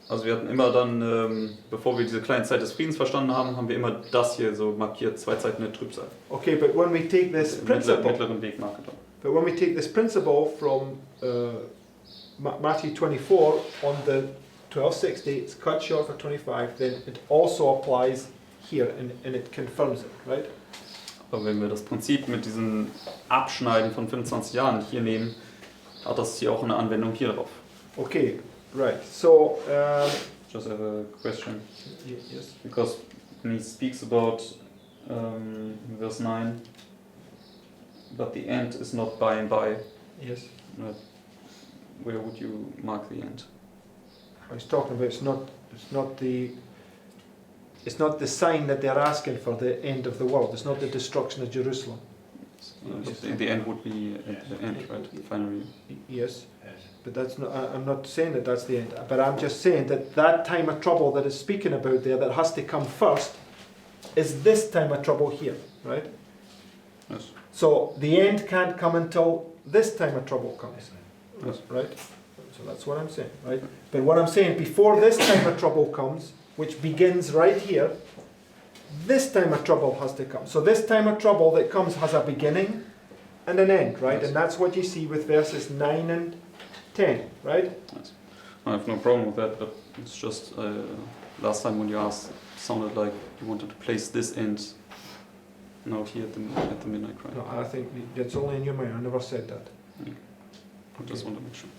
Also wir hatten immer dann, bevor wir diese kleine Zeit des Friedens verstanden haben, haben wir immer das hier so markiert, 2 Zeiten der Trübsal. Okay, but when we take this principle, Mittleren Weg markiert. but when we take this principle from Matthew 24 on the 1260, it's cut short for 25, then it also applies here and it confirms it, right? Aber wenn wir das Prinzip mit diesem Abschneiden von 25 Jahren hier nehmen, hat das hier auch eine Anwendung hier drauf. Okay, right. So, Just have a question. yes. Because when he speaks about verse 9, but the end is not by and by, Yes. where would you mark the end? I was talking about it's not the sign that they're asking for, the end of the world. It's not the destruction of Jerusalem. The end would be at the end, right? Finally. Yes, Yes. but that's not. I'm not saying that that's the end. But I'm just saying that time of trouble that is speaking about there, that has to come first, is this time of trouble here, right? Yes. So the end can't come until this time of trouble comes, Yes. right? So that's what I'm saying, right? But what I'm saying, before this time of trouble comes, which begins right here, this time of trouble has to come. So this time of trouble that comes has a beginning and an end, right? Yes. And that's what you see with verses 9 and 10, right? Yes. I have no problem with that, but it's just last time when you asked, it sounded like you wanted to place this end now here at the midnight cry. No, I think that's only in your mind. I never said that. I just want to make sure.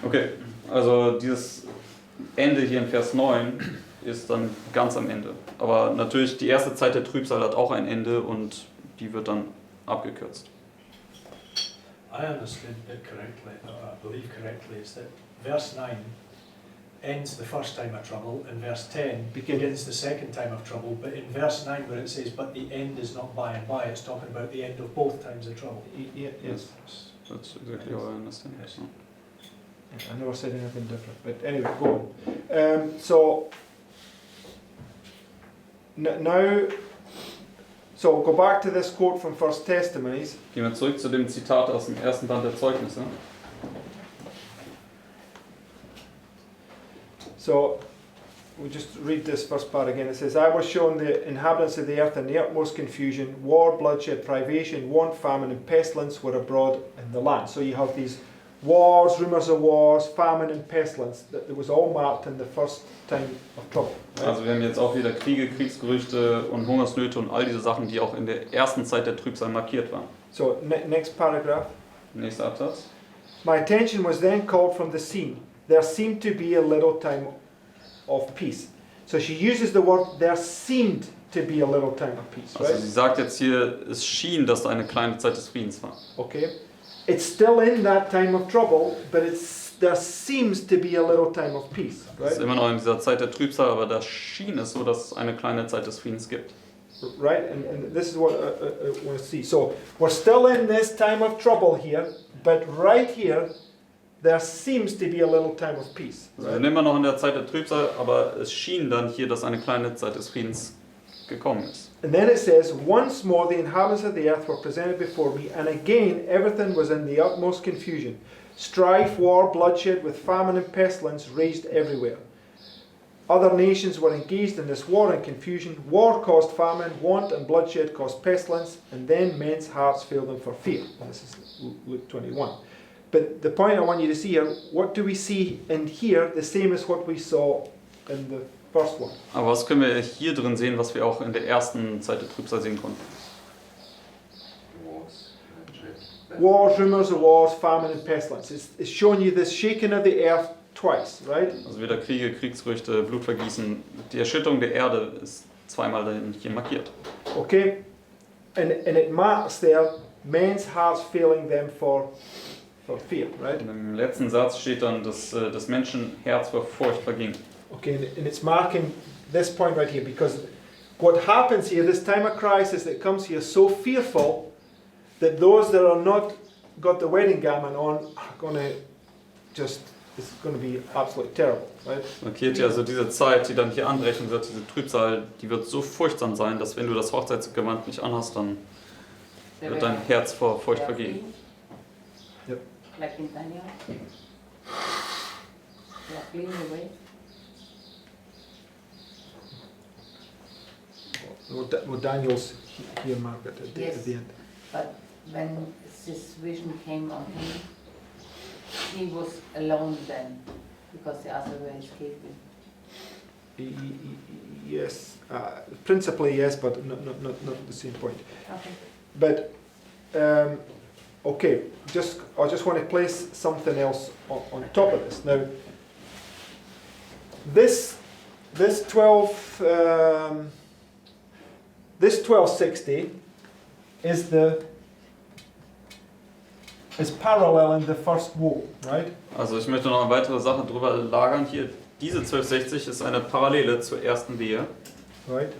Okay, also dieses Ende hier in Vers 9 ist dann ganz am Ende. Aber natürlich, die erste Zeit der Trübsal hat auch ein Ende und die wird dann abgekürzt. I understood it correctly, I believe correctly, is that verse 9 ends the first time of trouble and verse 10 begins the second time of trouble, but in verse 9 where it says, but the end is not by and by, it's talking about the end of both times of trouble. Yes. That's exactly how I understand it. Yes. I never said anything different. But anyway, go on. So go back to this quote from First Testimonies. Gehen wir zurück zu dem Zitat aus dem ersten Band der Zeugnisse. So we'll just read this first part again. It says, I was shown the inhabitants of the earth in the utmost confusion, war, bloodshed, privation, want, famine, and pestilence were abroad in the land. So you have these wars, rumours of wars, famine, and pestilence. That was all marked in the first time of trouble. Right? Also wir haben jetzt auch wieder Kriege, Kriegsgerüchte und Hungersnöte und all diese Sachen, die auch in der ersten Zeit der Trübsal markiert waren. So next paragraph. Nächster Absatz. My attention was then called from the scene. There seemed to be a little time of peace. So she uses the word, there seemed to be a little time of peace, Also right? sie sagt jetzt hier, es schien, dass da eine kleine Zeit des Friedens war. Okay. It's still in that time of trouble, but there seems to be a little time of peace, Es right? ist immer noch in dieser Zeit der Trübsal, aber da schien es so, dass es eine kleine Zeit des Friedens gibt. Right? And this is what I want to see. So we're still in this time of trouble here, but right here there seems to be a little time of peace. Also wir sind immer noch in der Zeit der Trübsal, aber es schien dann hier, dass eine kleine Zeit des Friedens gekommen ist. And then it says, once more the inhabitants of the earth were presented before me, and again everything was in the utmost confusion. Strife, war, bloodshed, with famine and pestilence raged everywhere. Other nations were engaged in this war and confusion. War caused famine, want and bloodshed caused pestilence, and then men's hearts failed them for fear. And this is Luke 21. But the point I want you to see here, what do we see in here, the same as what we saw in the first one? Aber was können wir hier drin sehen, was wir auch in der ersten Zeit der Trübsal sehen konnten? Wars, bloodshed, Wars, rumors of wars, famine and pestilence. It's showing you this shaking of the earth twice, right? Also wieder Kriege, Kriegsgerüchte, Blutvergießen. Die Erschütterung der Erde ist zweimal dahin hier markiert. Okay? And it marks there men's hearts failing them for fear, right? Und im letzten Satz steht dann, dass das Menschenherz vor Furcht verging. Okay, and it's marking this point right here, because what happens here, this time of crisis that comes here, so fearful that those that are not got the wedding garment on are going to just, it's going to be absolutely terrible, right? Markiert ja also diese Zeit, die dann hier anbrechen wird, diese Trübsal, die wird so furchtsam sein, dass wenn du das Hochzeitsgewand nicht anhast, dann wird dein Herz vor Furcht vergehen. Yep. Like in Daniel. They are fleeing away. Well, Daniel's here, Margaret, at the end. But when this vision came on him, he was alone then, because the others were escaping. Yes, principally yes, but not the same point. Okay. But okay, I just want to place something else on top of this. Now, this 1260 is parallel in the first woe, right? Also ich möchte noch eine weitere Sache drüber lagern. Hier, diese 1260 ist eine Parallele zur ersten Wehe. Right.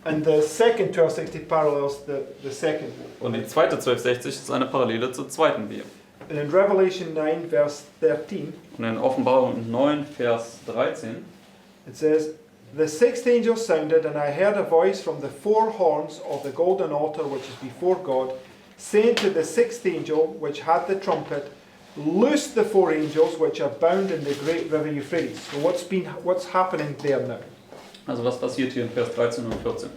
And the second 1260 parallels the second woe. Und die zweite 1260 ist eine Parallele zur zweiten Wehe. And in Revelation 9, verse 13, Und in Offenbarung 9, Vers 13, it says, "The sixth angel sounded, and I heard a voice from the four horns of the golden altar which is before God, saying to the sixth angel which had the trumpet, Loose the four angels which are bound in the great river Euphrates." So what's happening there now? also was passiert hier in Vers 13 und 14?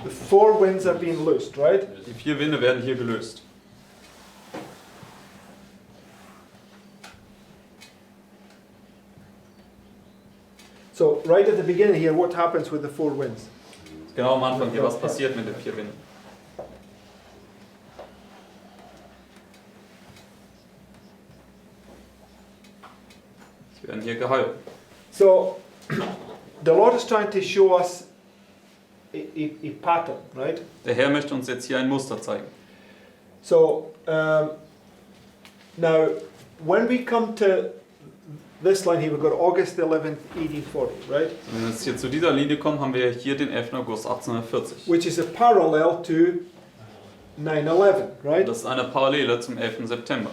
The four winds are being loosed, right? Die vier Winde werden hier gelöst. So right at the beginning here, what happens with the four winds? Genau am Anfang hier, was passiert mit den vier Winden? Sie werden hier gehalten. So the Lord is trying to show us a pattern, right? Der Herr möchte uns jetzt hier ein Muster zeigen. So now when we come to this line here, we've got August 11th, 1840, right? Wenn wir jetzt hier zu dieser Linie kommen, haben wir hier den 11. August 1840. Which is a parallel to 9/11, right? Das ist eine Parallele zum 11. September.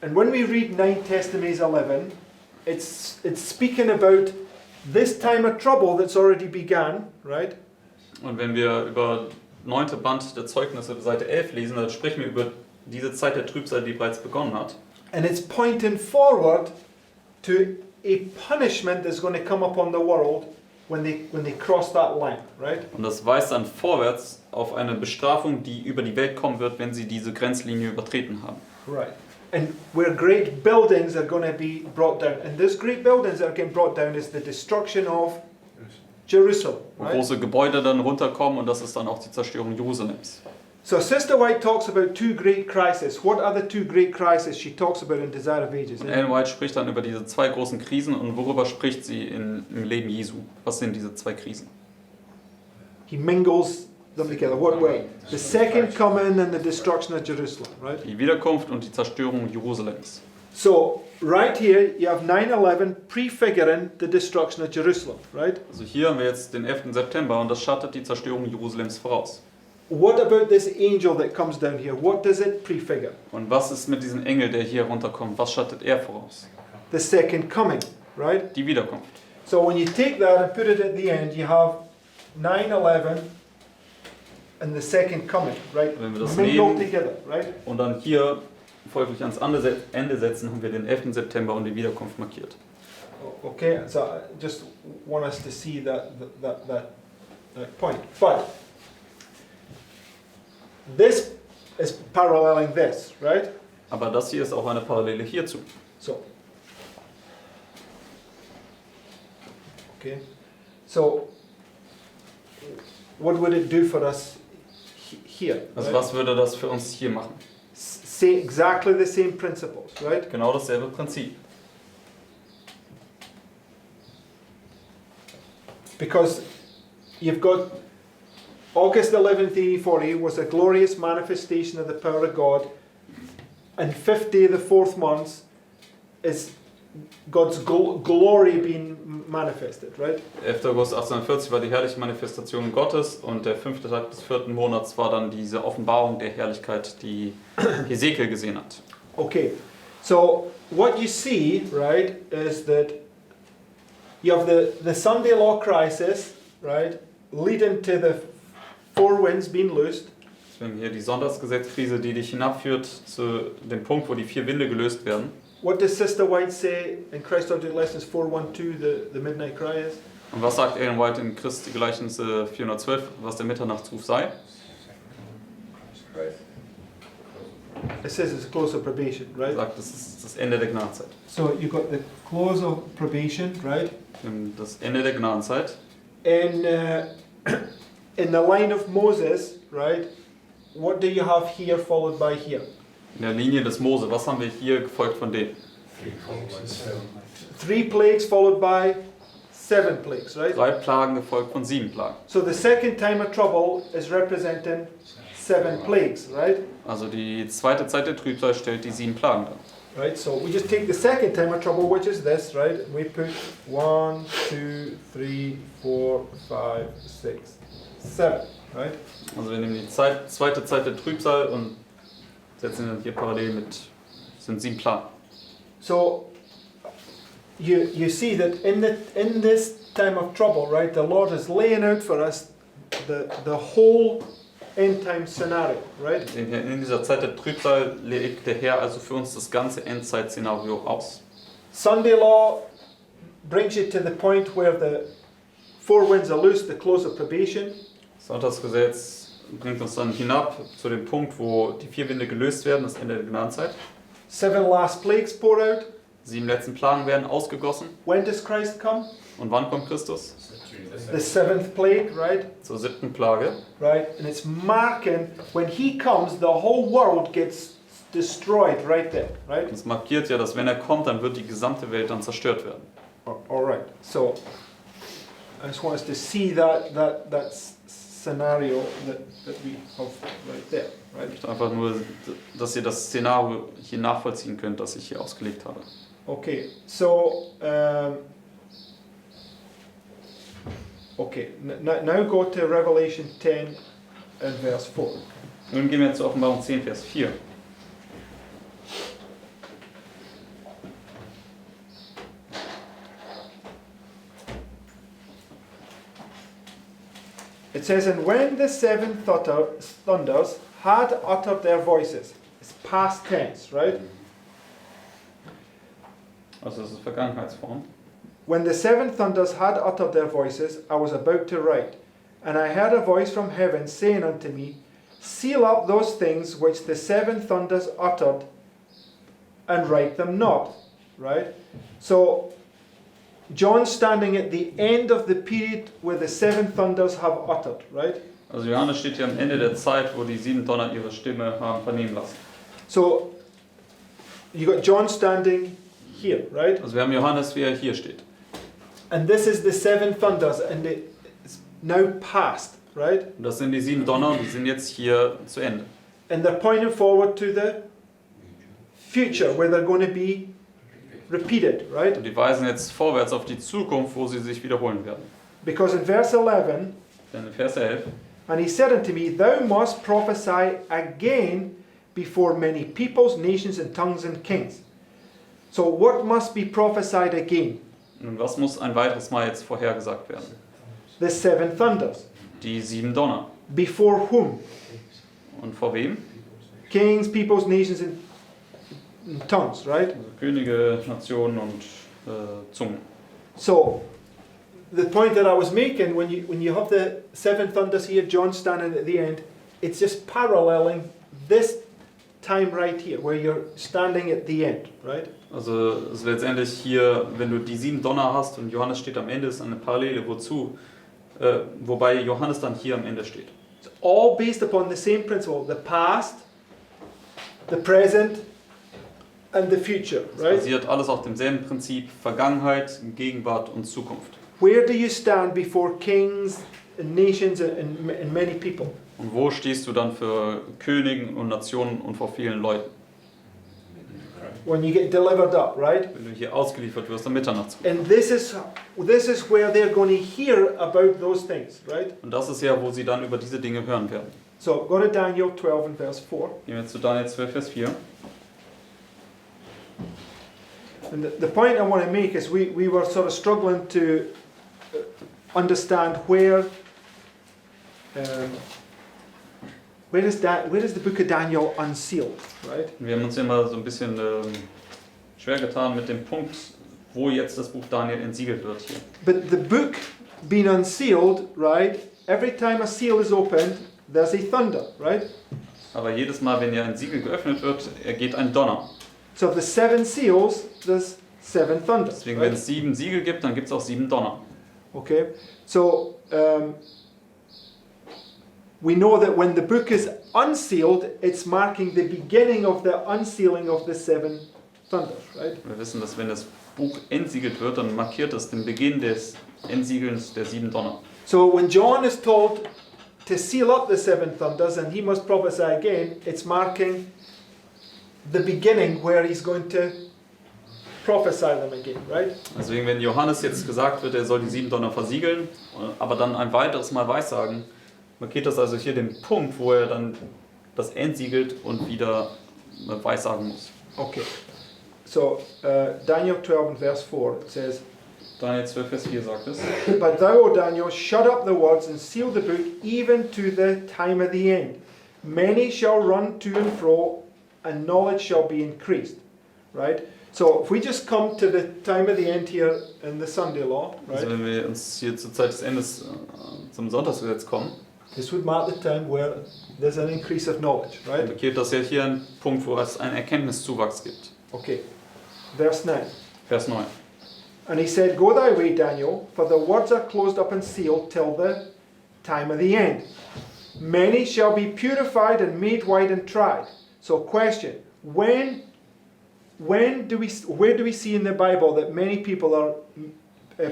And when we read 9 Testimonies 11, it's speaking about this time of trouble that's already begun, right? Und wenn wir über 9. Band der Zeugnisse, Seite 11 lesen, dann sprechen wir über diese Zeit der Trübsal, die bereits begonnen hat. And it's pointing forward to a punishment that's going to come upon the world when they cross that line, right? Und das weist dann vorwärts auf eine Bestrafung, die über die Welt kommen wird, wenn sie diese Grenzlinie übertreten haben. Right. And where great buildings are going to be brought down. And those great buildings that are getting brought down is the destruction of Jerusalem, Wo right? große Gebäude dann runterkommen und das ist dann auch die Zerstörung Jerusalems. So Sister White talks about two great crises. What are the two great crises she talks about in Desire of Ages? Und Ellen White spricht dann über diese zwei großen Krisen und worüber spricht sie im Leben Jesu? Was sind diese zwei Krisen? He mingles them together. What way? The second coming and the destruction of Jerusalem, right? Die Wiederkunft und die Zerstörung Jerusalems. So right here you have 9/11 prefiguring the destruction of Jerusalem, right? Also hier haben wir jetzt den 11. September und das schattet die Zerstörung Jerusalems voraus. what about this angel that comes down here? What does it prefigure? Und was ist mit diesem Engel, der hier runterkommt? Was schattet er voraus? The second coming, right? Die Wiederkunft. So when you take that and put it at the end, you have 9/11 and the second coming, right? Wenn wir das Mingled nehmen together, right? und dann hier folglich ans Ende setzen, haben wir den 11. September und die Wiederkunft markiert. Okay, so I just want us to see that point. But this is paralleling this, right? Aber das hier ist auch eine Parallele hierzu. So, okay, so what would it do for us here? Also right? was würde das für uns hier machen? Say exactly the same principles, right? Genau dasselbe Prinzip. Because you've got August 11th, 1840 was a glorious manifestation of the power of God, and 50 the fourth month is God's glory being manifested, right? 11. August 1840 war die herrliche Manifestation Gottes und der 5. Tag des 4. Monats war dann diese Offenbarung der Herrlichkeit, die Hesekiel gesehen hat. Okay, so what you see, right, is that you have the Sunday law crisis, right, leading to the four winds being loosed. Deswegen hier die Sonntagsgesetzkrise, die dich hinabführt zu dem Punkt, wo die 4 Winde gelöst werden. What does Sister White say in Christ Object Lessons 412, the midnight cry is? Und was sagt Ellen White in Christi Gleichnisse 412, was der Mitternachtsruf sei? It says it's a close of probation, Er right? sagt, das ist das Ende der Gnadenzeit. So you've got the close of probation, right? Das Ende der Gnadenzeit. In in the line of Moses, right? What do you have here followed by here? In der Linie des Mose, was haben wir hier gefolgt von dem? 3 plagues followed by 7 plagues, right? 3 Plagen gefolgt von 7 Plagen. So the second time of trouble is representing 7 plagues, right? Also die zweite Zeit der Trübsal stellt die 7 Plagen dar. Right, so we just take the second time of trouble, which is this, right? And we put 1, 2, 3, 4, 5, 6, 7, right? Also wir nehmen die zweite Zeit der Trübsal und setzen dann hier parallel mit, sind 7 Plagen. So you see that in this time of trouble, right, the Lord is laying out for us the whole end time scenario, right? In dieser Zeit der Trübsal legt der Herr also für uns das ganze Endzeit-Szenario aus. Sunday law brings you to the point where the 4 winds are loosed, the close of probation. Sonntagsgesetz bringt uns dann hinab zu dem Punkt, wo die 4 Winde gelöst werden, das Ende der Gnadenzeit. 7 last plagues pour out. 7 letzten Plagen werden ausgegossen. When does Christ come? Und wann kommt Christus? The 7th plague, right? Zur 7. Plage. Right? And it's marking when he comes, the whole world gets destroyed right there, right? Das markiert ja, dass wenn er kommt, dann wird die gesamte Welt dann zerstört werden. All right. So I just want us to see that scenario that we have right there, Ich right? möchte einfach nur, dass ihr das Szenario hier nachvollziehen könnt, das ich hier ausgelegt habe. Okay. So okay. Now go to Revelation 10 and verse 4. Nun gehen wir zur Offenbarung 10, Vers 4. It says, and when the 7 thunders had uttered their voices, it's past tense, right? Also das ist Vergangenheitsform. When the 7 thunders had uttered their voices, I was about to write. And I heard a voice from heaven saying unto me, seal up those things which the 7 thunders uttered, and write them not. Right? So, John standing at the end of the period where the 7 thunders have uttered, right? Also Johannes steht hier am Ende der Zeit, wo die 7 Donner ihre Stimme haben vernehmen lassen. So, you got John standing here, right? Also wir haben Johannes, wie er hier steht. And this is the 7 thunders, and it's now past, right? Und das sind die 7 Donner und die sind jetzt hier zu Ende. And they're pointing forward to the future where they're going to be repeated, right? Und die weisen jetzt vorwärts auf die Zukunft, wo sie sich wiederholen werden. Because in verse 11, Denn in Vers 11, And he said unto me, Thou must prophesy again before many peoples, nations, and tongues and kings. So what must be prophesied again? Nun, was muss ein weiteres Mal jetzt vorhergesagt werden? The 7 thunders. Die 7 Donner. Before whom? Und vor wem? Kings, peoples, nations, and tongues, right? Also Könige, Nationen und Zungen. So, the point that I was making, when you have the 7 thunders here, John standing at the end, it's just paralleling this time right here, where you're standing at the end, right? Also es ist letztendlich hier, wenn du die 7 Donner hast und Johannes steht am Ende, ist eine Parallele, wozu? Wobei Johannes dann hier am Ende steht. It's all based upon the same principle, the past, the present, and the future, Es right? basiert alles auf demselben Prinzip, Vergangenheit, Gegenwart und Zukunft. Where do you stand before kings and nations and many people? Und wo stehst du dann für Königen und Nationen und vor vielen Leuten? When you get delivered up, right? Wenn du hier ausgeliefert wirst am Mitternachtsruh. And this is where they're going to hear about those things, right? Und das ist ja, wo sie dann über diese Dinge hören werden. So go to Daniel 12 and verse 4. Gehen wir jetzt zu Daniel 12, Vers 4. And the point I want to make is we were sort of struggling to understand where is the book of Daniel unsealed, right? Wir haben uns ja mal so ein bisschen schwer getan mit dem Punkt, wo jetzt das Buch Daniel entsiegelt wird hier. But the book being unsealed, right? Every time a seal is opened, there's a thunder, right? Aber jedes Mal, wenn ja ein Siegel geöffnet wird, ergeht ein Donner. So if there's 7 seals, there's 7 thunders. Deswegen, wenn Right? es 7 Siegel gibt, dann gibt es auch 7 Donner. Okay, so we know that when the book is unsealed, it's marking the beginning of the unsealing of the 7 thunders, right? Wir wissen, dass wenn das Buch entsiegelt wird, dann markiert es den Beginn des Entsiegelns der 7 Donner. So when John is told to seal up the 7 thunders and he must prophesy again, it's marking the beginning where he's going to prophesy them again, right? Deswegen, wenn Johannes jetzt gesagt wird, er soll die 7 Donner versiegeln, aber dann ein weiteres Mal weissagen, markiert das also hier den Punkt, wo er dann das entsiegelt und wieder weissagen muss. Okay, so Daniel 12 and verse 4, it says, Daniel 12, Vers 4 sagt es. But thou, O Daniel, shut up the words and seal the book even to the time of the end. Many shall run to and fro, and knowledge shall be increased. Right? So if we just come to the time of the end here in the Sunday law, Also right? wenn wir uns hier zur Zeit des Endes zum Sonntagsgesetz kommen, This would mark the time where there's an increase of knowledge, dann right? markiert das ja hier einen Punkt, wo es einen Erkenntniszuwachs gibt. Okay. Verse 9. Vers 9. And he said, Go thy way, Daniel, for the words are closed up and sealed till the time of the end. Many shall be purified and made white and tried. So, question: where do we see in the Bible that many people are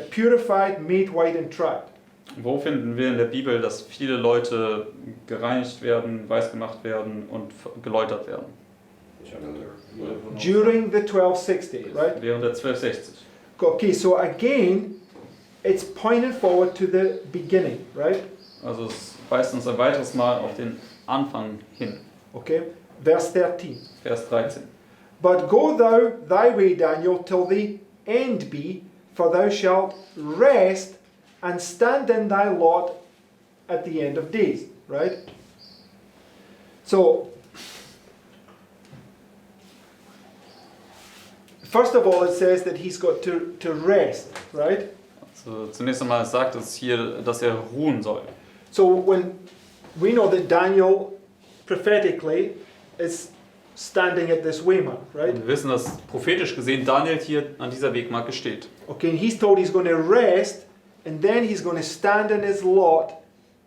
purified, made white and tried? Wo finden wir in der Bibel, dass viele Leute gereinigt werden, weiß gemacht werden und geläutert werden? During the 1260, right? Während der 1260. Okay, so again, it's pointing forward to the beginning, right? Also es weist uns ein weiteres Mal auf den Anfang hin. Okay, verse 13. Vers 13. But go thou thy way, Daniel, till the end be, for thou shalt rest and stand in thy lot at the end of days. Right? So, first of all, it says that he's got to rest, right? Also zunächst einmal sagt es hier, dass er ruhen soll. So when we know that Daniel prophetically is standing at this waymark, right? Und wir wissen, dass prophetisch gesehen Daniel hier an dieser Wegmarke steht. Okay, and he's told he's going to rest, and then he's going to stand in his lot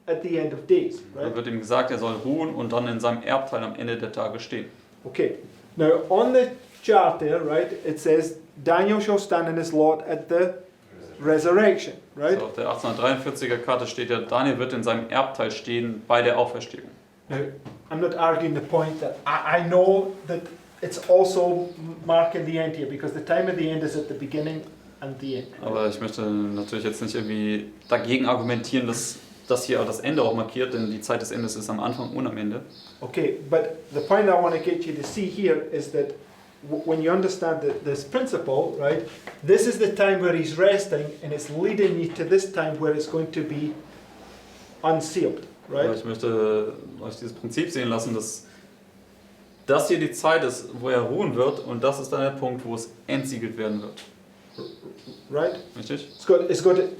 at the end of days, Da right? wird ihm gesagt, er soll ruhen und dann in seinem Erbteil am Ende der Tage stehen. Okay, now on the chart there, right, it says Daniel shall stand in his lot at the resurrection, right? So, auf der 1843er Karte steht ja, Daniel wird in seinem Erbteil stehen bei der Auferstehung. Now, I'm not arguing the point that I know that it's also marking the end here, because the time of the end is at the beginning and the end. Aber ich möchte natürlich jetzt nicht irgendwie dagegen argumentieren, dass das hier das Ende auch markiert, denn die Zeit des Endes ist am Anfang und am Ende. Okay, but the point I want to get you to see here is that when you understand this principle, right, this is the time where he's resting and it's leading you to this time where it's going to be unsealed, Aber right? ich möchte euch dieses Prinzip sehen lassen, dass das hier die Zeit ist, wo er ruhen wird und das ist dann der Punkt, wo es entsiegelt werden wird. Right? Richtig?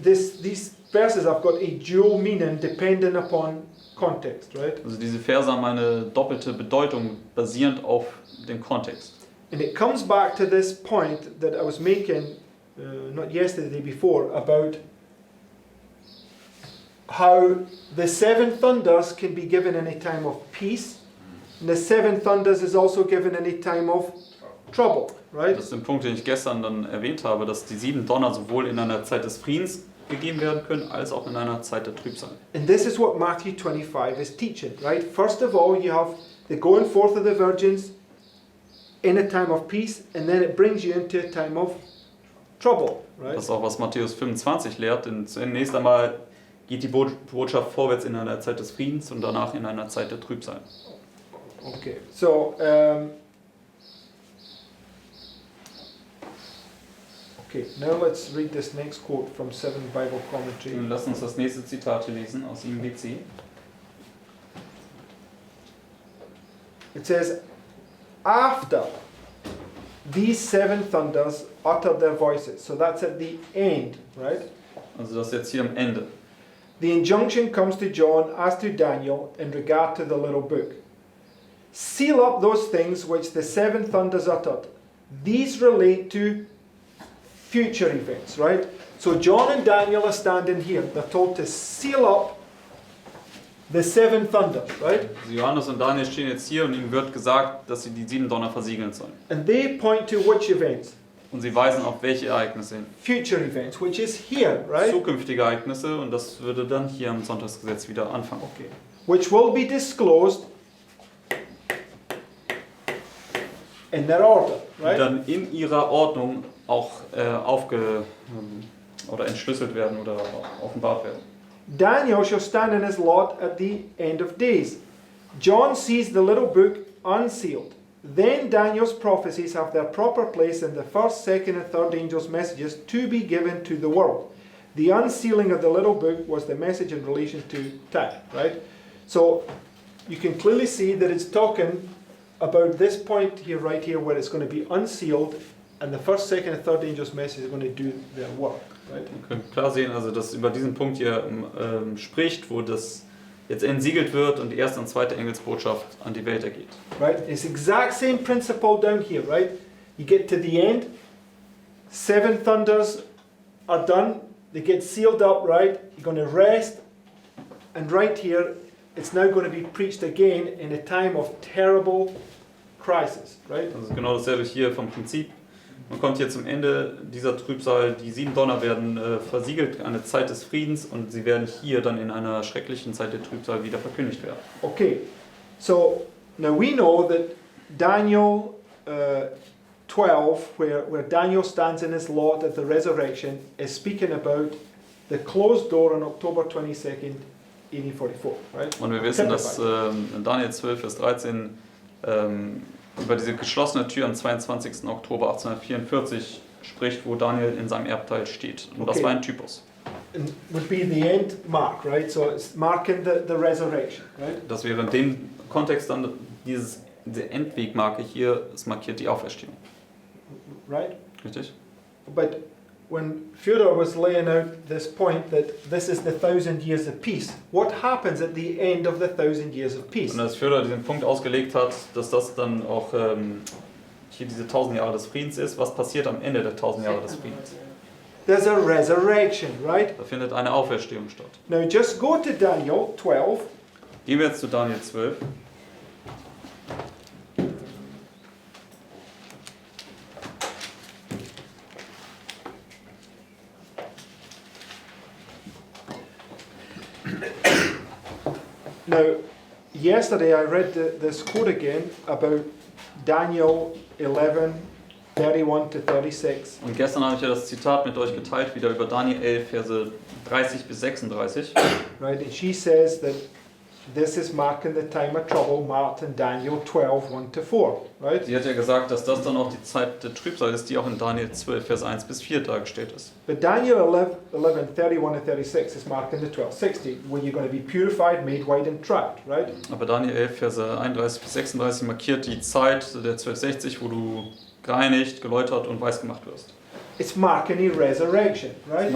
These verses have got a dual meaning depending upon context, right? Also diese Verse haben eine doppelte Bedeutung, basierend auf dem Kontext. And it comes back to this point that I was making, not yesterday, the day before, about how the seven thunders can be given in a time of peace, and the seven thunders is also given in a time of trouble, right? Das ist der Punkt, den ich gestern dann erwähnt habe, dass die 7 Donner sowohl in einer Zeit des Friedens gegeben werden können, als auch in einer Zeit der Trübsal. And this is what Matthew 25 is teaching, right? First of all, you have the going forth of the virgins in a time of peace, and then it brings you into a time of trouble, right? Das ist auch, was Matthäus 25 lehrt, denn zunächst einmal geht die Botschaft vorwärts in einer Zeit des Friedens und danach in einer Zeit der Trübsal. Okay, so okay, now let's read this next quote from 7 Bible Commentary. Nun lasst uns das nächste Zitat hier lesen aus IMBC. It says, after these 7 thunders uttered their voices. So that's at the end, right? Also das ist jetzt hier am Ende. The injunction comes to John as to Daniel in regard to the little book. Seal up those things which the 7 thunders uttered. These relate to future events, right? So John and Daniel are standing here. They're told to seal up the 7 thunders, right? Also Johannes und Daniel stehen jetzt hier und ihnen wird gesagt, dass sie die 7 Donner versiegeln sollen. And they point to which events? Und sie weisen auf welche Ereignisse hin? Future events, which is here, right? Zukünftige Ereignisse und das würde dann hier am Sonntagsgesetz wieder anfangen. Okay. Which will be disclosed in their order, Die right? dann in ihrer Ordnung auch oder entschlüsselt werden oder offenbart werden. Daniel shall stand in his lot at the end of days. John sees the little book unsealed. Then Daniel's prophecies have their proper place in the first, second, and third angels' messages to be given to the world. The unsealing of the little book was the message in relation to time, right? So you can clearly see that it's talking about this point here, right here, where it's going to be unsealed, and the first, second, and third angels' message is going to do their work, right? Man kann klar sehen, also dass über diesen Punkt hier spricht, wo das jetzt entsiegelt wird und die erste und zweite Engelsbotschaft an die Welt ergeht. Right? It's exact same principle down here, right? You get to the end, 7 thunders are done, they get sealed up, right? You're going to rest, and right here, it's now going to be preached again in a time of terrible crisis, right? Das ist genau dasselbe hier vom Prinzip. Man kommt hier zum Ende dieser Trübsal, die 7 Donner werden versiegelt, eine Zeit des Friedens und sie werden hier dann in einer schrecklichen Zeit der Trübsal wieder verkündigt werden. Okay, so now we know that Daniel 12, where Daniel stands in his lot at the resurrection, is speaking about the closed door on October 22nd, 1844, right? Und wir wissen, dass in Daniel 12, Vers 13 über diese geschlossene Tür am 22. Oktober 1844 spricht, wo Daniel in seinem Erbteil steht. Und das Okay. war ein Typus. And would be the end mark, right? So it's marking the resurrection, right? Das wäre in dem Kontext dann diese Endwegmarke hier, es markiert die Auferstehung. Right? Richtig? But when Führer was laying out this point that this is the 1,000 years of peace, what happens at the end of the 1,000 years of peace? Und als Führer diesen Punkt ausgelegt hat, dass das dann auch hier diese 1000 Jahre des Friedens ist, was passiert am Ende der 1000 Jahre des Friedens? There's a resurrection, right? Da findet eine Auferstehung statt. Now just go to Daniel 12. Gehen wir jetzt zu Daniel 12. Now, yesterday I read this quote again about Daniel 11, 31 to 36. Und gestern habe ich ja das Zitat mit euch geteilt, wieder über Daniel 11, Verse 30 bis 36. Right? And she says that this is marking the time of trouble marked in Daniel 12, 1 to 4. Right? Sie hat ja gesagt, dass das dann auch die Zeit der Trübsal ist, die auch in Daniel 12, Vers 1 bis 4 dargestellt ist. But Daniel 11, 31 and 36 is marking the 1260, where you're going to be purified, made white and tried. Right? Aber Daniel 11, Verse 31 bis 36 markiert die Zeit der 1260, wo du gereinigt, geläutert und weiß gemacht wirst. It's marking a resurrection. Right?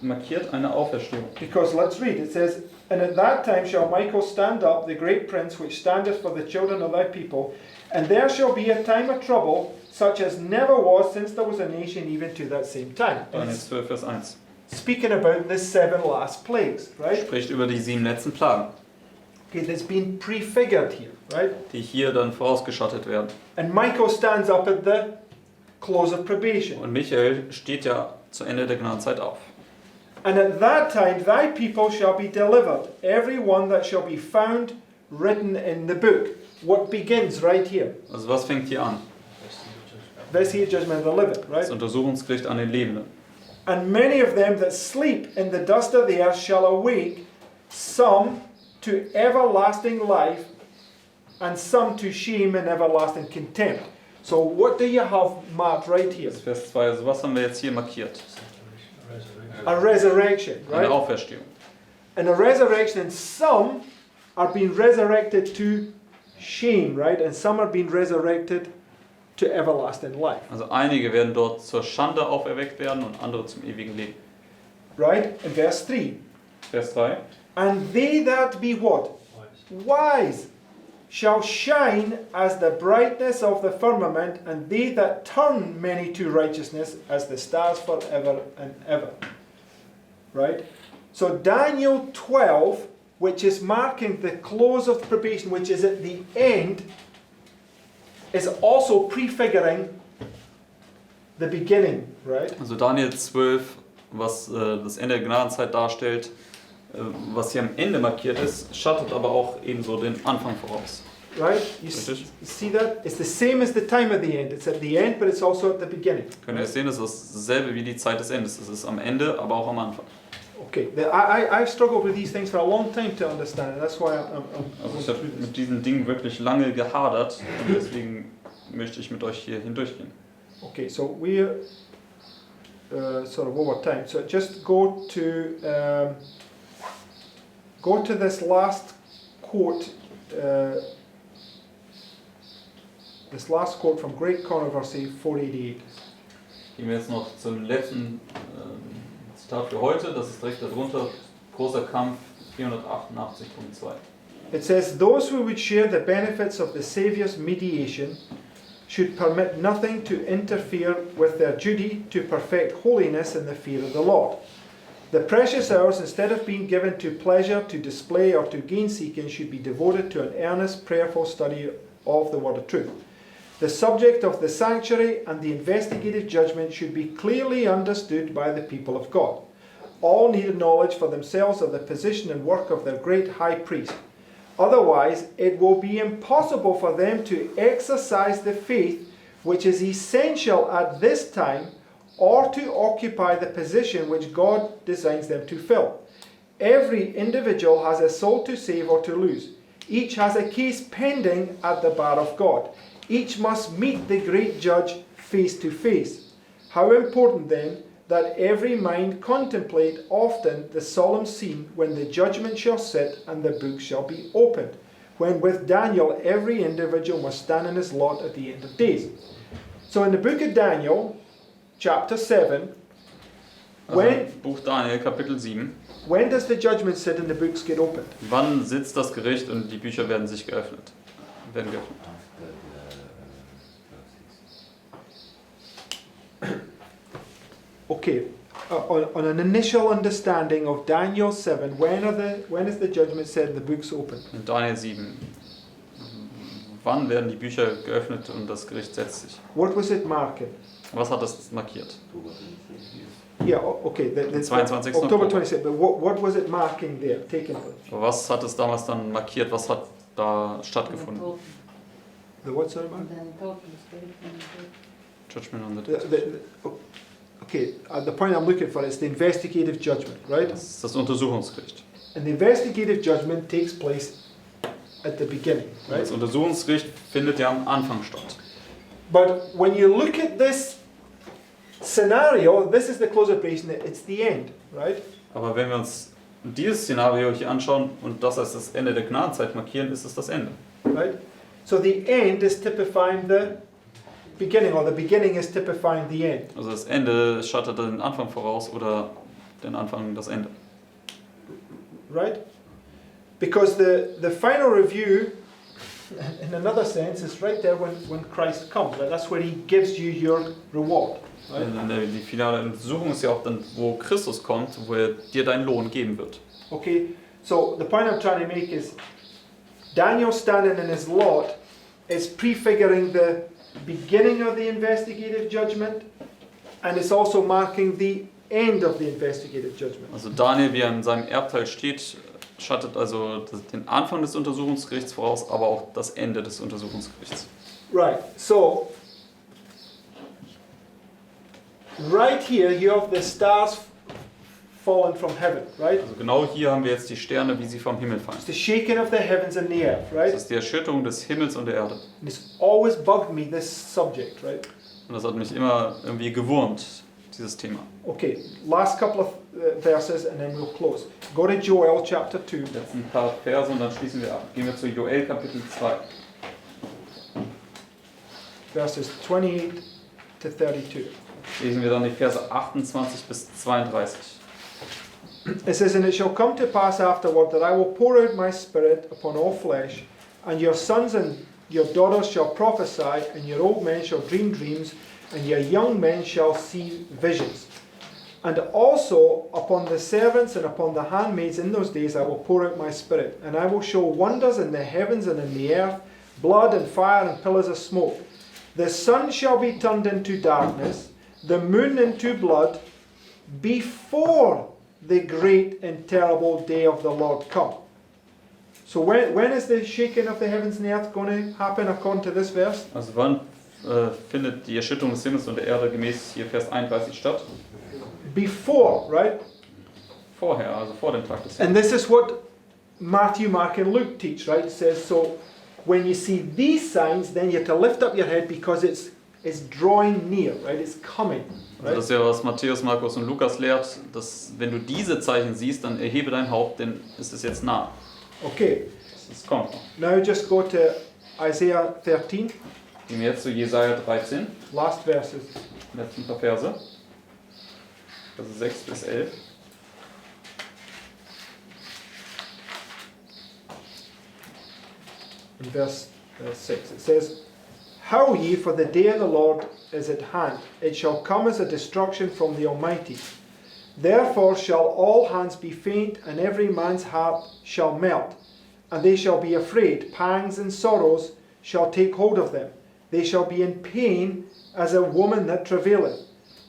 Markiert eine Auferstehung. Because let's read, it says, And at that time shall Michael stand up, the great prince, which standeth for the children of thy people, and there shall be a time of trouble, such as never was since there was a nation, even to that same time. Daniel 12, Vers 1. Speaking about the 7 last plagues, right? Spricht über die 7 letzten Plagen, Okay, that's been prefigured here, right? die hier dann vorausgeschattet werden. And Michael stands up at the close of probation. Und Michael steht ja zu Ende der Gnadenzeit auf. And at that time thy people shall be delivered, every one that shall be found written in the book. What begins right here? Also was fängt hier an? This here judgment of the living, right? Das Untersuchungsgericht an den Lebenden. And many of them that sleep in the dust of the earth shall awake, some to everlasting life, and some to shame and everlasting contempt. So what do you have marked right here? Das ist Vers 2. Also was haben wir jetzt hier markiert? A resurrection, Eine right? Auferstehung. And a resurrection, and some are being resurrected to shame, right? And some are being resurrected to everlasting life, Also einige werden dort zur Schande auferweckt werden und andere zum ewigen Leben. right? In verse 3. Vers 3. And they that be what? Wise shall shine as the brightness of the firmament, and they that turn many to righteousness as the stars forever and ever. Right? So Daniel 12, which is marking the close of probation, which is at the end, is also prefiguring the beginning, right? Also Daniel 12, was das Ende der Gnadenzeit darstellt, was hier am Ende markiert ist, schattet aber auch ebenso den Anfang voraus. Right? You see that? It's the same as the time of the end. It's at the end, but it's also at the beginning. Könnt ihr es sehen, es ist dasselbe wie die Zeit des Endes. Es ist am Ende, aber auch am Anfang. Okay, I've struggled with these things for a long time to understand, and that's why I'm Also ich habe mit diesen Dingen wirklich lange gehadert und deswegen möchte ich mit euch hier hindurchgehen. Okay, so we're sort of over time. So just go to this last quote. This last quote from Great Controversy 488. Gehen wir jetzt noch zum letzten Zitat für heute. Das ist direkt darunter. Großer Kampf 488.2. It says, Those who would share the benefits of the Saviour's mediation should permit nothing to interfere with their duty to perfect holiness in the fear of the Lord. The precious hours, instead of being given to pleasure, to display, or to gain-seeking, should be devoted to an earnest, prayerful study of the Word of Truth. The subject of the sanctuary and the investigative judgment should be clearly understood by the people of God. All needed knowledge for themselves of the position and work of their great high priest. Otherwise, it will be impossible for them to exercise the faith which is essential at this time, or to occupy the position which God designs them to fill. Every individual has a soul to save or to lose. Each has a case pending at the bar of God. Each must meet the great judge face to face. How important then that every mind contemplate often the solemn scene when the judgment shall sit and the book shall be opened, when with Daniel every individual must stand in his lot at the end of days. So in the book of Daniel, chapter 7, Also Buch Daniel, Kapitel 7. when does the judgment sit and the books get opened? Wann sitzt das Gericht und die Bücher werden sich geöffnet? Werden geöffnet. Okay, on an initial understanding of Daniel 7, when is the judgment said and the books opened? In Daniel 7. Wann werden die Bücher geöffnet und das Gericht setzt sich? What was it marking? Was hat das markiert? Yeah, okay, the 22. October 26th, but what was it marking there, taking place? Was hat es damals dann markiert? Was hat da stattgefunden? The what, sorry, Mark? Und dann Totenstelle. Judgment on the The, dead. the point I'm looking for is the investigative judgment, right? Das ist das Untersuchungsgericht. And the investigative judgment takes place at the beginning, Und right? das Untersuchungsgericht findet ja am Anfang statt. But when you look at this scenario, this is the close of creation, it's the end, right? Aber wenn wir uns dieses Szenario hier anschauen und das als das Ende der Gnadenzeit markieren, ist es das Ende. Right? So the end is typifying the beginning, or the beginning is typifying the end. Also das Ende schattet den Anfang voraus oder den Anfang das Ende. Right? Because the final review, in another sense, is right there when Christ comes. Right? That's where he gives you your reward. Right? Die finale Untersuchung ist ja auch dann, wo Christus kommt, wo er dir deinen Lohn geben wird. Okay, so the point I'm trying to make is Daniel standing in his lot is prefiguring the beginning of the investigative judgment, and it's also marking the end of the investigative judgment. Also Daniel, wie er in seinem Erbteil steht, schattet also den Anfang des Untersuchungsgerichts voraus, aber auch das Ende des Untersuchungsgerichts. Right, so right here you have the stars fallen from heaven, right? Also genau hier haben wir jetzt die Sterne, wie sie vom Himmel fallen. It's the shaking of the heavens and the earth, Das right? ist die Erschütterung des Himmels und der Erde. And it's always bugged me, this subject, right? Und das hat mich immer irgendwie gewurmt, dieses Thema. Okay, last couple of verses and then we'll close. Go to Joel chapter 2. Jetzt ein paar Verse und dann schließen wir ab. Gehen wir zu Joel Kapitel 2. Verses 28 to 32. Lesen wir dann die Verse 28 bis 32. It says, And it shall come to pass afterward that I will pour out my spirit upon all flesh, and your sons and your daughters shall prophesy, and your old men shall dream dreams, and your young men shall see visions. And also upon the servants and upon the handmaids in those days I will pour out my spirit, and I will show wonders in the heavens and in the earth, blood and fire and pillars of smoke. The sun shall be turned into darkness, the moon into blood, before the great and terrible day of the Lord come. So when is the shaking of the heavens and the earth going to happen according to this verse? Also wann findet die Erschütterung des Himmels und der Erde gemäß hier Vers 31 statt? Before, right? Vorher, also vor dem Tag des And Himmels. this is what Matthew, Mark and Luke teach, right? It says, so when you see these signs, then you have to lift up your head because it's drawing near, right? It's coming. Also das ist ja, was Matthäus, Markus und Lukas lehrt, dass wenn du diese Zeichen siehst, dann erhebe dein Haupt, denn es ist jetzt nah. Okay, Es kommt noch. now just go to Isaiah 13, Gehen wir jetzt zu Jesaja 13, last verses. letzten paar Verse. Verse 6 bis 11. In verse 6, it says, Howl ye, for the day of the Lord is at hand. It shall come as a destruction from the Almighty. Therefore shall all hands be faint, and every man's heart shall melt. And they shall be afraid. Pangs and sorrows shall take hold of them. They shall be in pain as a woman that travaileth.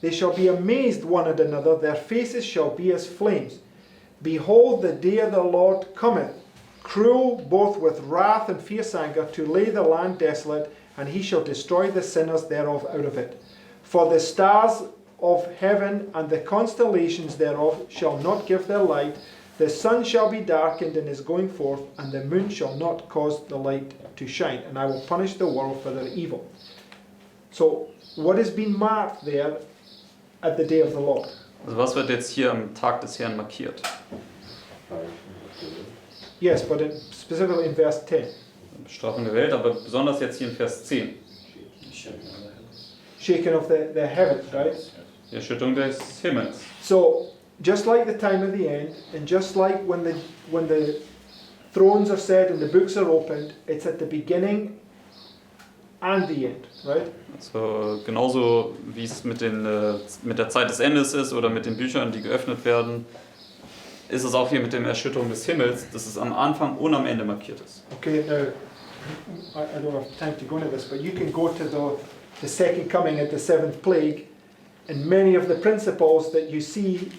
They shall be amazed one at another. Their faces shall be as flames. Behold, the day of the Lord cometh, cruel both with wrath and fierce anger, to lay the land desolate, and he shall destroy the sinners thereof out of it. For the stars of heaven and the constellations thereof shall not give their light. The sun shall be darkened in his going forth, and the moon shall not cause the light to shine. And I will punish the world for their evil. So, what has been marked there at the day of the Lord? Also was wird jetzt hier am Tag des Herrn markiert? Yes, but specifically in verse 10. Bestrafung der Welt, aber besonders jetzt hier in Vers 10. Shaking of the heavens, right? Die Erschütterung des Himmels. So, just like the time of the end, and just like when the thrones are set and the books are opened, it's at the beginning and the end, right? Also genauso wie es mit der Zeit des Endes ist oder mit den Büchern, die geöffnet werden, ist es auch hier mit der Erschütterung des Himmels, dass es am Anfang und am Ende markiert ist. Okay, now, I don't have time to go into this, but you can go to the second coming at the seventh plague, and many of the principles that you see,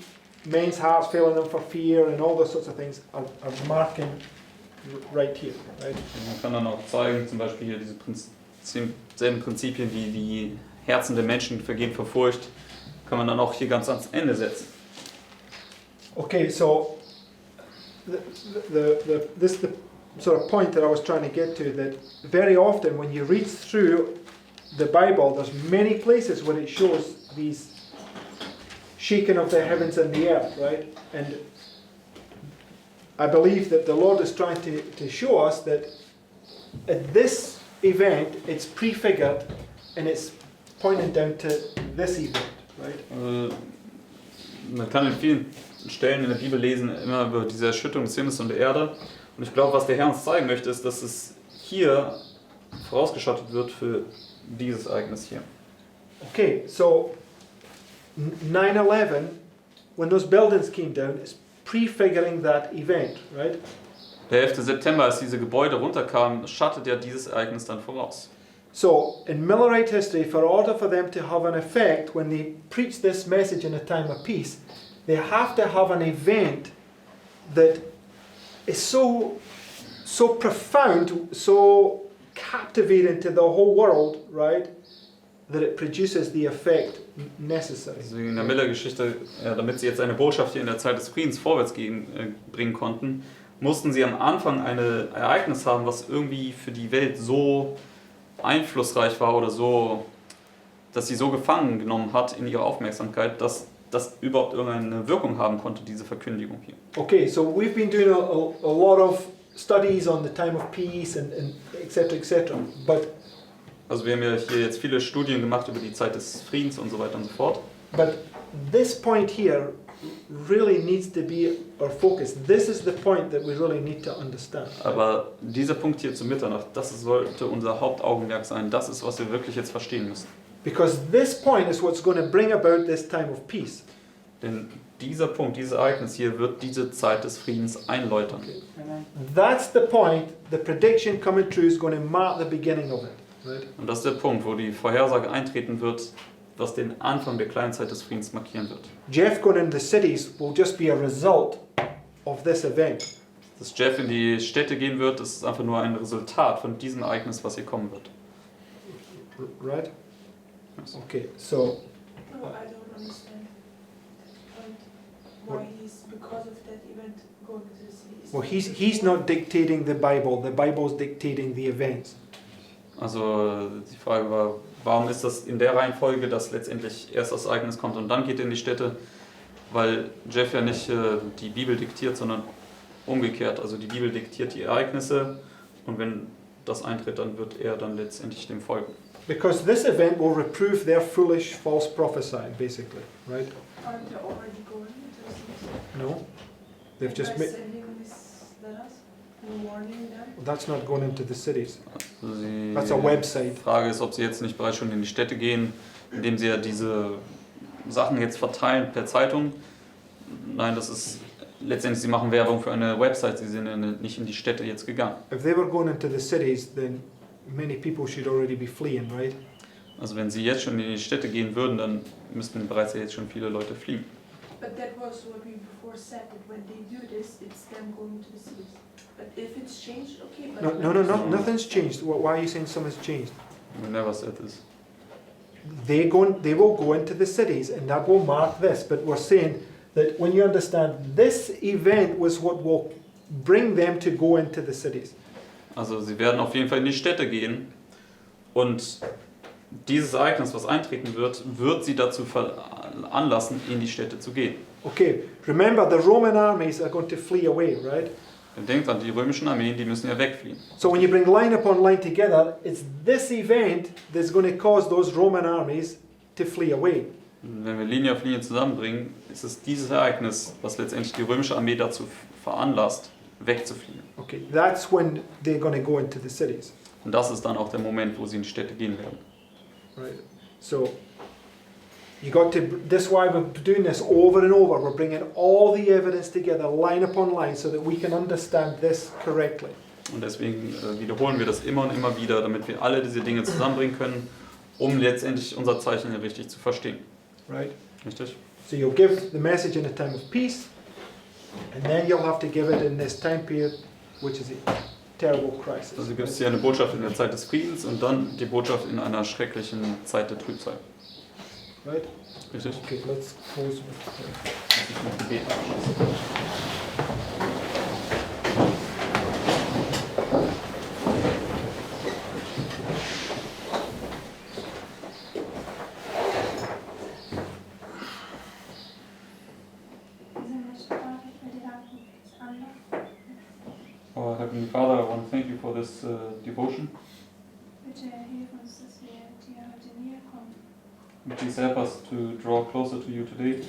men's hearts failing them for fear and all those sorts of things, are marking right here, right? Man kann dann auch zeigen, zum Beispiel hier diese selben Prinzipien wie die Herzen der Menschen vergehen vor Furcht, kann man dann auch hier ganz ans Ende setzen. Okay, so this is the sort of point that I was trying to get to, that very often when you read through the Bible, there's many places where it shows these shaking of the heavens and the earth, right? And I believe that the Lord is trying to show us that at this event, it's prefigured and it's pointing down to this event, right? Man kann in vielen Stellen in der Bibel lesen, immer über diese Erschütterung des Himmels und der Erde. Und ich glaube, was der Herr uns zeigen möchte, ist, dass es hier vorausgeschattet wird für dieses Ereignis hier. Okay, so 9/11, when those buildings came down, is prefiguring that event, right? Der 11. September, als diese Gebäude runterkamen, schattet ja dieses Ereignis dann voraus. So, in Millerite history, for order for them to have an effect when they preach this message in a time of peace, they have to have an event that is so profound, so captivating to the whole world, right, that it produces the effect necessary. Deswegen in der Miller-Geschichte, damit sie jetzt eine Botschaft hier in der Zeit des Friedens vorwärts bringen konnten, mussten sie am Anfang ein Ereignis haben, was irgendwie für die Welt so einflussreich war oder so, dass sie so gefangen genommen hat in ihrer Aufmerksamkeit, dass das überhaupt irgendeine Wirkung haben konnte, diese Verkündigung hier. Okay, so we've been doing a lot of studies on the time of peace and etc. But Also wir haben ja hier jetzt viele Studien gemacht über die Zeit des Friedens und so weiter und so fort. But this point here really needs to be our focus. This is the point that we really need to understand. Aber dieser Punkt hier zu Mitternacht, das sollte unser Hauptaugenmerk sein. Das ist, was wir wirklich jetzt verstehen müssen. Because this point is what's going to bring about this time of peace. Denn dieser Punkt, dieses Ereignis hier wird diese Zeit des Friedens einläutern. Amen. That's the point. The prediction coming true is going to mark the beginning of it. Right? Und das ist der Punkt, wo die Vorhersage eintreten wird, was den Anfang der kleinen Zeit des Friedens markieren wird. Jeff going into the cities will just be a result of this event. Dass Jeff in die Städte gehen wird, das ist einfach nur ein Resultat von diesem Ereignis, was hier kommen wird. Right? Yes. Okay, so No, I don't understand that point. Why he's, because of that event, going to the cities. well, he's not dictating the Bible. The Bible's dictating the events. Also die Frage war, warum ist das in der Reihenfolge, dass letztendlich erst das Ereignis kommt und dann geht er in die Städte? Weil Jeff ja nicht die Bibel diktiert, sondern umgekehrt. Also die Bibel diktiert die Ereignisse und wenn das eintritt, dann wird er dann letztendlich dem folgen. Because this event will reprove their foolish false prophesying, basically, right? Aren't they already going to the cities? No, they've just By made. sending these letters and warning them? That's not going into the cities. Also That's a website. Die Frage ist, ob sie jetzt nicht bereits schon in die Städte gehen, indem sie ja diese Sachen jetzt verteilen per Zeitung. Nein, das ist letztendlich, sie machen Werbung für eine Website, sie sind ja nicht in die Städte jetzt gegangen. If they were going into the cities, then many people should already be fleeing, right? Also wenn sie jetzt schon in die Städte gehen würden, dann müssten bereits ja jetzt schon viele Leute fliehen. But that was what we before said, that when they do this, it's them going to the cities. But if it's changed, okay, but... No, nothing's changed. Why are you saying something's changed? We never said this. They will go into the cities, and that will mark this. But we're saying that when you understand this event was what will bring them to go into the cities. Also sie werden auf jeden Fall in die Städte gehen und dieses Ereignis, was eintreten wird, wird sie dazu veranlassen, in die Städte zu gehen. Okay, remember the Roman armies are going to flee away, right? Denkt an die römischen Armeen, die müssen ja wegfliehen. So when you bring line upon line together, it's this event that's going to cause those Roman armies to flee away. Wenn wir Linie auf Linie zusammenbringen, ist es dieses Ereignis, was letztendlich die römische Armee dazu veranlasst, wegzufliehen. Okay, that's when they're going to go into the cities, Und das ist dann auch der Moment, wo sie in die Städte gehen werden. right? So you got to. That's why we're doing this over and over. We're bringing all the evidence together, line upon line, so that we can understand this correctly. Und deswegen wiederholen wir das immer und immer wieder, damit wir alle diese Dinge zusammenbringen können, um letztendlich unser Zeichen hier richtig zu verstehen. Right? Richtig? So you'll give the message in a time of peace, and then you'll have to give it in this time period, which is terrible crisis. Also gibt es hier eine Botschaft in der Zeit des Friedens und dann die Botschaft in einer schrecklichen Zeit der Trübsal. Right? Richtig? Okay, let's close with prayer. Lass mich mit Gebet abschließen. Our Heavenly Father, I want to thank you for this devotion. Bitte hilf uns, dass wir dir heute näher kommen, Please help us to draw closer to you today,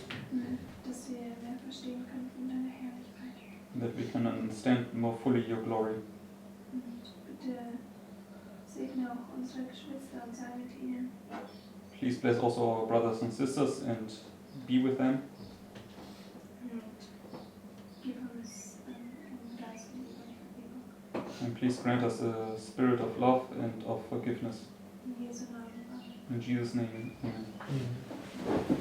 dass wir mehr verstehen können von deiner Herrlichkeit. that we can understand more fully your glory. Und bitte segne auch unsere Geschwister und sei mit ihnen. Please bless also our brothers and sisters and be with them. Und gib uns einen Geist von Liebe und Vergebung. And please grant us a spirit of love and of forgiveness. In Jesu Namen. Amen. In Jesus' name, amen. Mm.